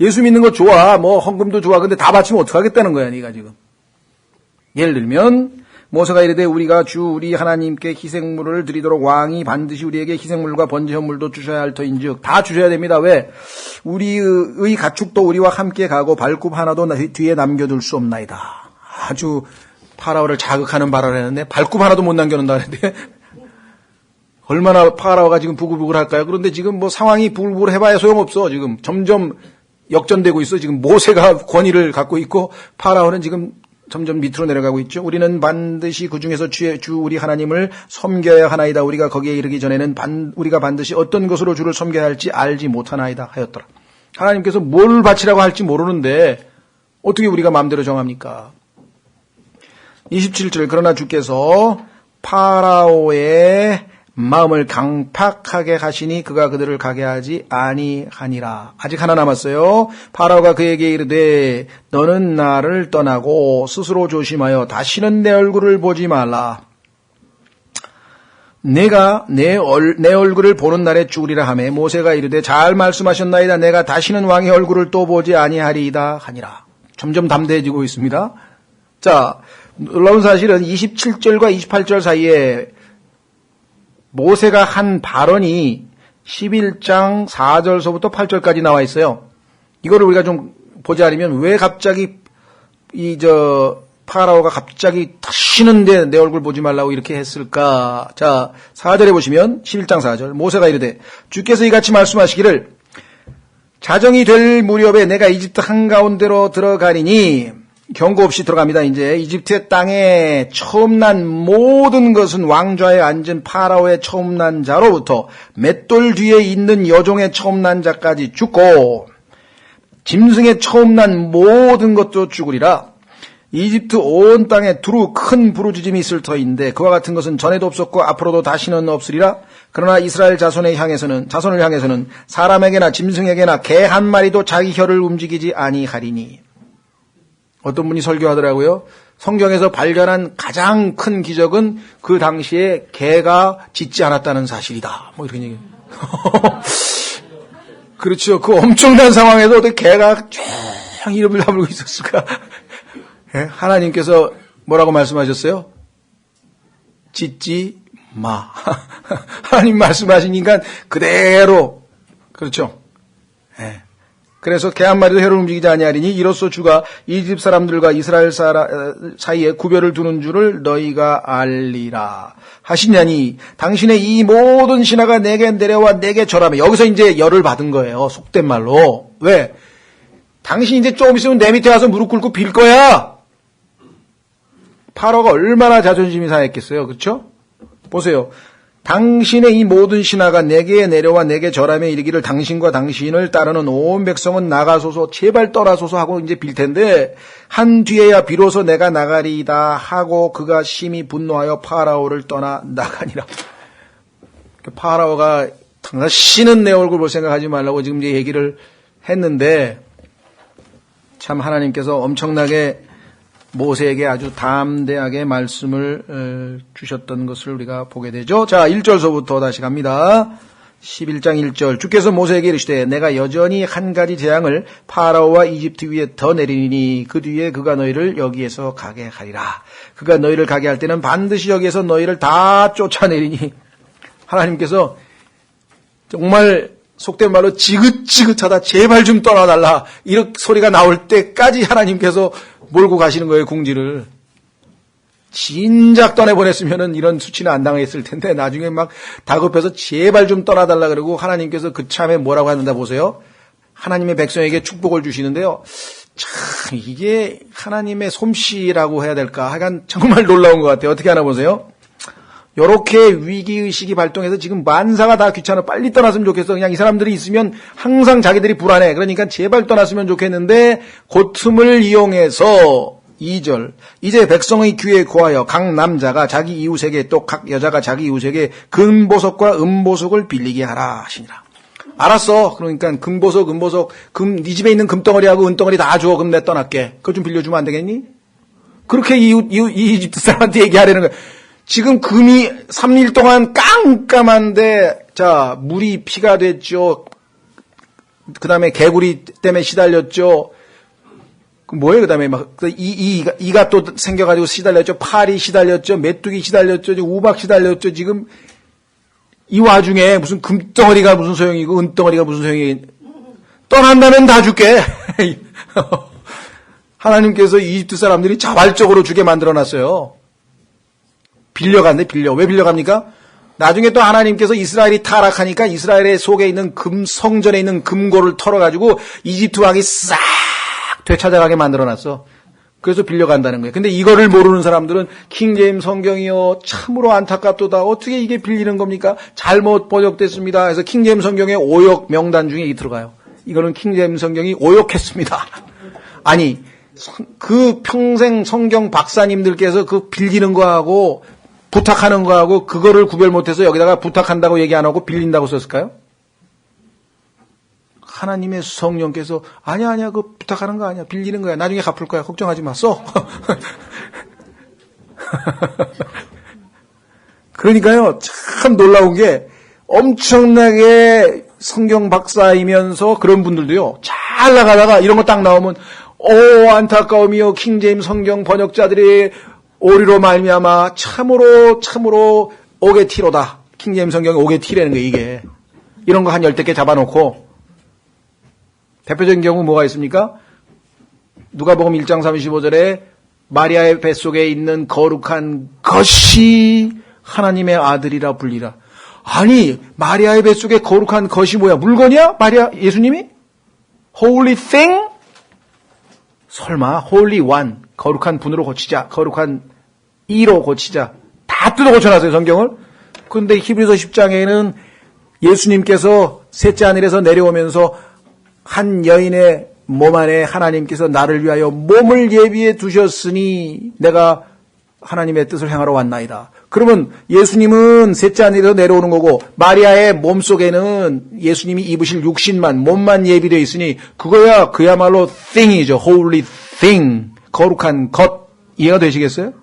예수 믿는 거 좋아. 뭐 헌금도 좋아. 근데 다 바치면 어떡하겠다는 거야 네가 지금. 예를 들면 모세가 이르되 우리가 주 우리 하나님께 희생물을 드리도록 왕이 반드시 우리에게 희생물과 번제 현물도 주셔야 할 터인즉 다 주셔야 됩니다. 왜? 우리의 가축도 우리와 함께 가고 발굽 하나도 뒤에 남겨둘 수 없나이다. 아주 파라오를 자극하는 발언을 했는데 발굽 하나도 못 남겨놓는다는데 얼마나 파라오가 지금 부글부글 할까요? 그런데 지금 뭐 상황이 부글부글 해봐야 소용없어. 지금 점점 역전되고 있어. 지금 모세가 권위를 갖고 있고 파라오는 지금 점점 밑으로 내려가고 있죠. 우리는 반드시 그 중에서 주 우리 하나님을 섬겨야 하나이다. 우리가 거기에 이르기 전에는 우리가 반드시 어떤 것으로 주를 섬겨야 할지 알지 못하나이다 하였더라. 하나님께서 뭘 바치라고 할지 모르는데 어떻게 우리가 마음대로 정합니까? 27절 그러나 주께서 파라오의 마음을 강팍하게 하시니 그가 그들을 가게 하지 아니하니라. 아직 하나 남았어요. 파라오가 그에게 이르되 너는 나를 떠나고 스스로 조심하여 다시는 내 얼굴을 보지 말라. 내가 내 얼굴을 보는 날에 죽으리라 하매 모세가 이르되 잘 말씀하셨나이다. 내가 다시는 왕의 얼굴을 또 보지 아니하리이다 하니라. 점점 담대해지고 있습니다. 자, 놀라운 사실은 27절과 28절 사이에 모세가 한 발언이 11장 4절서부터 8절까지 나와 있어요. 이거를 우리가 좀 보지 않으면 왜 갑자기 파라오가 갑자기 다시는 내 얼굴 보지 말라고 이렇게 했을까? 자, 4절에 보시면 11장 4절 모세가 이르되 주께서 이같이 말씀하시기를 자정이 될 무렵에 내가 이집트 한가운데로 들어가리니 경고 없이 들어갑니다. 이제 이집트의 땅에 처음 난 모든 것은 왕좌에 앉은 파라오의 처음 난 자로부터 맷돌 뒤에 있는 여종의 처음 난 자까지 죽고 짐승의 처음 난 모든 것도 죽으리라. 이집트 온 땅에 두루 큰 부르짖음이 있을 터인데 그와 같은 것은 전에도 없었고 앞으로도 다시는 없으리라. 그러나 이스라엘 자손을 향해서는 사람에게나 짐승에게나 개 한 마리도 자기 혀를 움직이지 아니하리니. 어떤 분이 설교하더라고요. 성경에서 발견한 가장 큰 기적은 그 당시에 개가 짖지 않았다는 사실이다. 뭐 이런 얘기. 그렇죠. 그 엄청난 상황에서 어떻게 개가 쫙 이름을 다물고 있었을까? 예? 하나님께서 뭐라고 말씀하셨어요? 짖지 마. 하나님 말씀하시니까 그대로. 그렇죠. 예. 그래서 개 한 마리도 혀를 움직이지 아니하리니 이로써 주가 이집 사람들과 이스라엘 사이에 구별을 두는 줄을 너희가 알리라 하시냐니 당신의 이 모든 신하가 내게 내려와 내게 절하며. 여기서 이제 열을 받은 거예요. 속된 말로. 왜? 당신 이제 조금 있으면 내 밑에 와서 무릎 꿇고 빌 거야. 파라오가 얼마나 자존심이 상했겠어요. 그렇죠? 보세요. 당신의 이 모든 신하가 내게 내려와 내게 절하며 이르기를 당신과 당신을 따르는 온 백성은 나가소서 제발 떠나소서 하고 이제 빌 텐데 한 뒤에야 비로소 내가 나가리이다 하고 그가 심히 분노하여 파라오를 떠나 나가니라. 파라오가 다시는 내 얼굴 볼 생각하지 말라고 지금 이제 얘기를 했는데 참 하나님께서 엄청나게 모세에게 아주 담대하게 말씀을 주셨던 것을 우리가 보게 되죠. 자, 1절서부터 다시 갑니다. 11장 1절 주께서 모세에게 이르시되 내가 여전히 한 가지 재앙을 파라오와 이집트 위에 더 내리니 그 뒤에 그가 너희를 여기에서 가게 하리라. 그가 너희를 가게 할 때는 반드시 여기에서 너희를 다 쫓아내리니. 하나님께서 정말 속된 말로 지긋지긋하다 제발 좀 떠나달라 이렇게 소리가 나올 때까지 하나님께서 몰고 가시는 거예요. 궁지를. 진작 떠내보냈으면은 이런 수치는 안 당했을 텐데 나중에 막 다급해서 제발 좀 떠나달라 그러고 하나님께서 그 참에 뭐라고 하는다 보세요. 하나님의 백성에게 축복을 주시는데요. 참 이게 하나님의 솜씨라고 해야 될까. 하여간 정말 놀라운 것 같아요. 어떻게 하나 보세요. 요렇게 위기의식이 발동해서 지금 만사가 다 귀찮아. 빨리 떠났으면 좋겠어. 그냥 이 사람들이 있으면 항상 자기들이 불안해. 그러니까 제발 떠났으면 좋겠는데 그 틈을 이용해서 2절 이제 백성의 귀에 고하여 각 남자가 자기 이웃에게 또 각 여자가 자기 이웃에게 금보석과 은보석을 빌리게 하라 하시니라. 알았어. 그러니까 금보석 네 집에 있는 금덩어리하고 은덩어리 다 줘. 그럼 내 떠날게. 그거 좀 빌려주면 안 되겠니? 그렇게 이집트 사람한테 얘기하려는 거야. 지금 금이 3일 동안 깜깜한데, 자, 물이 피가 됐죠. 그 다음에 개구리 때문에 시달렸죠. 뭐예요? 그 다음에 막, 이가 또 생겨가지고 시달렸죠. 팔이 시달렸죠. 메뚜기 시달렸죠. 우박 시달렸죠. 지금 이 와중에 무슨 금덩어리가 무슨 소용이고, 은덩어리가 무슨 소용이. 떠난다면 다 줄게. 하나님께서 이집트 사람들이 자발적으로 주게 만들어놨어요. 빌려간대, 왜 빌려갑니까? 나중에 또 하나님께서 이스라엘이 타락하니까 이스라엘의 속에 있는 성전에 있는 금고를 털어가지고 이집트 왕이 싹 되찾아가게 만들어놨어. 그래서 빌려간다는 거예요. 근데 이거를 모르는 사람들은 킹제임 성경이요. 참으로 안타깝도다. 어떻게 이게 빌리는 겁니까? 잘못 번역됐습니다. 그래서 킹제임 성경의 오역 명단 중에 이 들어가요. 이거는 킹제임스 성경이 오역했습니다. 아니, 그 평생 성경 박사님들께서 그 빌리는 거하고 부탁하는 거하고 그거를 구별 못해서 여기다가 부탁한다고 얘기 안 하고 빌린다고 썼을까요? 하나님의 성령께서 아니야 그 부탁하는 거 아니야, 빌리는 거야, 나중에 갚을 거야, 걱정하지 마, 써. 그러니까요, 참 놀라운 게 엄청나게 성경 박사이면서 그런 분들도요, 잘 나가다가 이런 거 딱 나오면 안타까움이요, 킹제임스 성경 번역자들이 오리로 말미암아 참으로 옥의 티로다. 킹제임스 성경이 옥의 티라는 거예요, 이게. 이런 거 한 10개 개 잡아놓고. 대표적인 경우 뭐가 있습니까? 누가복음 1장 35절에 마리아의 뱃속에 있는 거룩한 것이 하나님의 아들이라 불리라. 아니, 마리아의 뱃속에 거룩한 것이 뭐야? 물건이야? 예수님이? Holy thing? 설마 Holy One, 거룩한 분으로 고치자, 거룩한 이로 고치자, 다 뜯어 고쳐놨어요, 성경을. 그런데 히브리서 10장에는 예수님께서 셋째 하늘에서 내려오면서 한 여인의 몸 안에 하나님께서 나를 위하여 몸을 예비해 두셨으니 내가 하나님의 뜻을 행하러 왔나이다. 그러면 예수님은 셋째 하늘에서 내려오는 거고 마리아의 몸속에는 예수님이 입으실 육신만, 몸만 예비되어 있으니 그거야 그야말로 thing이죠. holy thing, 거룩한 것. 이해가 되시겠어요?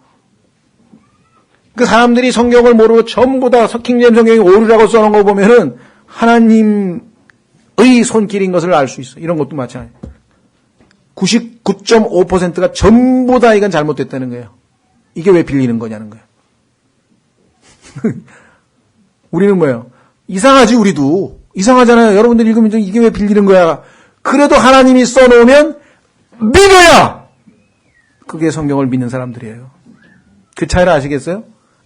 그 사람들이 성경을 모르고 전부 다 킹제임스 성경이 오류라고 써놓은 거 보면은 하나님의 손길인 것을 알 수 있어. 이런 것도 마찬가지. 99.5%가 전부 다 이건 잘못됐다는 거예요. 이게 왜 빌리는 거냐는 거예요. 우리는 뭐예요? 이상하지, 우리도. 이상하잖아요. 여러분들 읽으면 이게 왜 빌리는 거야? 그래도 하나님이 써놓으면 믿어야! 그게 성경을 믿는 사람들이에요. 그 차이를 아시겠어요?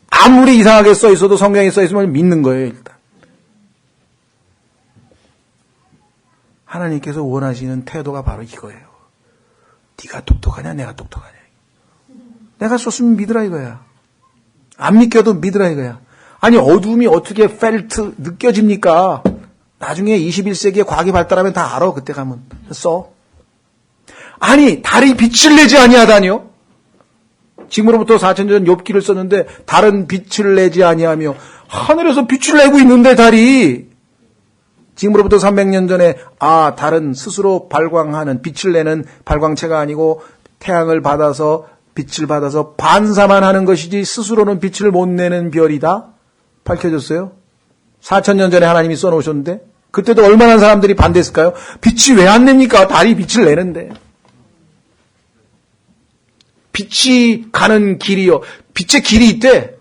아무리 이상하게 써 있어도 성경에 써 있으면 믿는 거예요, 일단. 하나님께서 원하시는 태도가 바로 이거예요. 네가 똑똑하냐, 내가 똑똑하냐. 내가 썼으면 믿으라 이거야. 안 믿겨도 믿으라 이거야. 아니, 어둠이 어떻게 느껴집니까? 나중에 21세기에 과학이 발달하면 다 알아. 그때 가면 써. 아니, 달이 빛을 내지 아니하다니요? 지금으로부터 4000년 욥기를 썼는데 달은 빛을 내지 아니하며 하늘에서 빛을 내고 있는데 달이 지금으로부터 300년 전에 달은 스스로 발광하는, 빛을 내는 발광체가 아니고 태양을 받아서 빛을 받아서 반사만 하는 것이지 스스로는 빛을 못 내는 별이다? 밝혀졌어요. 4000년 전에 하나님이 써놓으셨는데 그때도 얼마나 사람들이 반대했을까요? 빛이 왜 안 냅니까? 달이 빛을 내는데. 빛이 가는 길이요. 빛의 길이 있대.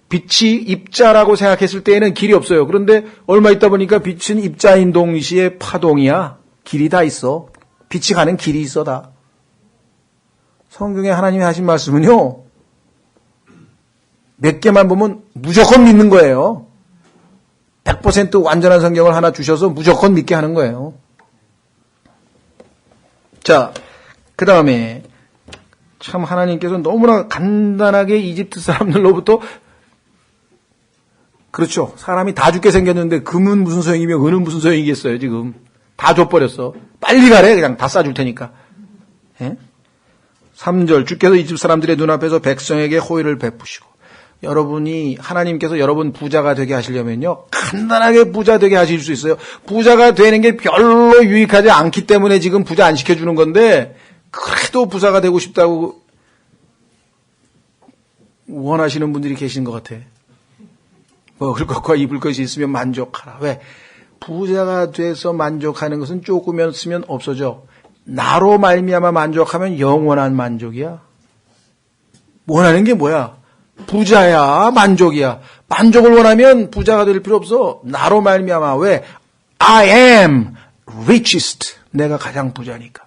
빛이 입자라고 생각했을 때에는 길이 없어요. 그런데 얼마 있다 보니까 빛은 입자인 동시에 파동이야. 길이 다 있어. 빛이 가는 길이 있어 다. 성경에 하나님이 하신 말씀은요, 몇 개만 보면 무조건 믿는 거예요. 100% 완전한 성경을 하나 주셔서 무조건 믿게 하는 거예요. 자, 그 다음에 참 하나님께서 너무나 간단하게 이집트 사람들로부터, 그렇죠, 사람이 다 죽게 생겼는데 금은 무슨 소용이며 은은 무슨 소용이겠어요. 지금 다 줘버렸어. 빨리 가래. 그냥 다 싸줄 테니까. 예? 3절, 주께서 이집트 사람들의 눈앞에서 백성에게 호의를 베푸시고. 여러분이, 하나님께서 여러분 부자가 되게 하시려면요, 간단하게 부자 되게 하실 수 있어요. 부자가 되는 게 별로 유익하지 않기 때문에 지금 부자 안 시켜주는 건데, 그래도 부자가 되고 싶다고 원하시는 분들이 계신 것 같아. 먹을 것과 입을 것이 있으면 만족하라. 왜? 부자가 돼서 만족하는 것은 조금이었으면 없어져. 나로 말미암아 만족하면 영원한 만족이야. 원하는 게 뭐야? 부자야, 만족이야. 만족을 원하면 부자가 될 필요 없어. 나로 말미암아. 왜? I am richest. 내가 가장 부자니까.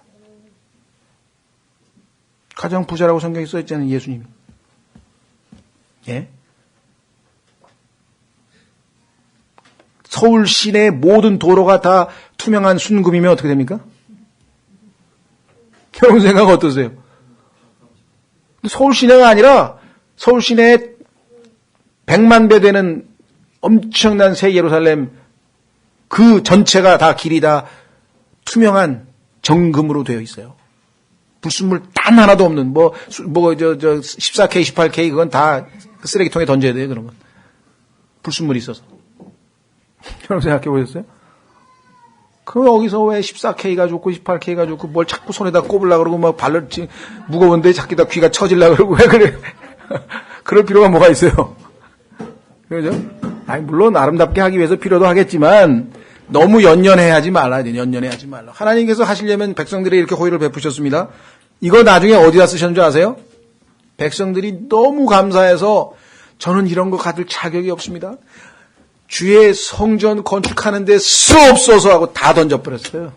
가장 부자라고 성경에 써있잖아요, 예수님이. 예? 서울 시내 모든 도로가 다 투명한 순금이면 어떻게 됩니까? 여러분 생각 어떠세요? 서울 시내가 아니라 서울 시내에 100만 배 되는 엄청난 새 예루살렘, 그 전체가 다 길이 다 투명한 정금으로 되어 있어요. 불순물 단 하나도 없는 14K, 18K 그건 다 쓰레기통에 던져야 돼요. 그런 건 불순물이 있어서. 여러분 생각해 보셨어요? 그 여기서 왜 14K가 좋고 18K가 좋고 뭘 자꾸 손에다 꼽으려고 그러고 막 발로 무거운데 자기다 귀가 처질려고 그러고 왜 그래? 그럴 필요가 뭐가 있어요? 그죠? 아니 물론 아름답게 하기 위해서 필요도 하겠지만 너무 연연해하지 말아야 돼요. 연연해하지 말라. 하나님께서 하시려면 백성들이 이렇게 호의를 베푸셨습니다. 이거 나중에 어디다 쓰셨는 줄 아세요? 백성들이 너무 감사해서 저는 이런 거 가질 자격이 없습니다. 주의 성전 건축하는데 수없어서 하고 다 던져버렸어요.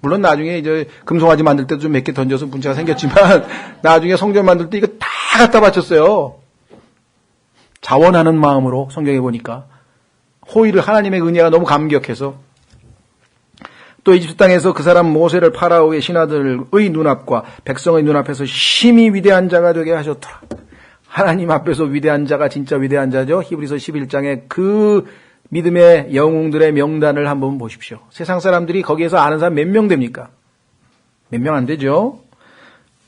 물론 나중에 이제 금송아지 만들 때도 좀 몇 개 던져서 문제가 생겼지만 나중에 성전 만들 때 이거 다 갖다 바쳤어요. 자원하는 마음으로 성경에 보니까 호의를 하나님의 은혜가 너무 감격해서 또 이집트 땅에서 그 사람 모세를 파라오의 신하들의 눈앞과 백성의 눈앞에서 심히 위대한 자가 되게 하셨더라. 하나님 앞에서 위대한 자가 진짜 위대한 자죠. 히브리서 11장에 그 믿음의 영웅들의 명단을 한번 보십시오. 세상 사람들이 거기에서 아는 사람 몇 명 됩니까? 몇 명 안 되죠.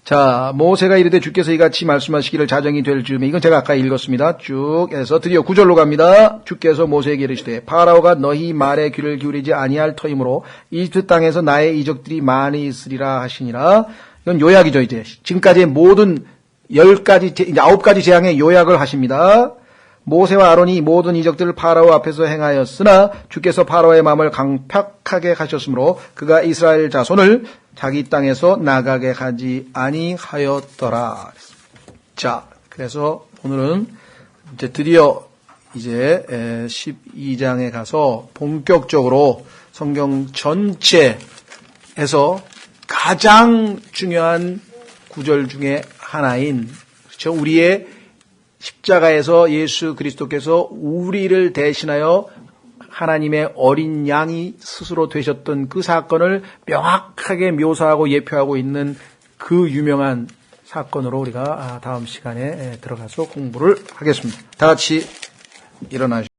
자, 모세가 이르되 주께서 이같이 말씀하시기를 자정이 될 즈음에 이건 제가 아까 읽었습니다. 쭉 해서 드디어 9절로 갑니다. 주께서 모세에게 이르시되 파라오가 너희 말에 귀를 기울이지 아니할 터이므로 이집트 땅에서 나의 이적들이 많이 있으리라 하시니라. 이건 요약이죠. 이제 지금까지의 모든 9가지 재앙의 요약을 하십니다. 모세와 아론이 모든 이적들을 파라오 앞에서 행하였으나 주께서 파라오의 마음을 강팍하게 하셨으므로 그가 이스라엘 자손을 자기 땅에서 나가게 하지 아니하였더라. 자, 그래서 오늘은 이제 드디어 이제 12장에 가서 본격적으로 성경 전체에서 가장 중요한 구절 중에 하나인, 그렇죠? 우리의 십자가에서 예수 그리스도께서 우리를 대신하여 하나님의 어린 양이 스스로 되셨던 그 사건을 명확하게 묘사하고 예표하고 있는 그 유명한 사건으로 우리가 다음 시간에 들어가서 공부를 하겠습니다. 다 같이 일어나시죠.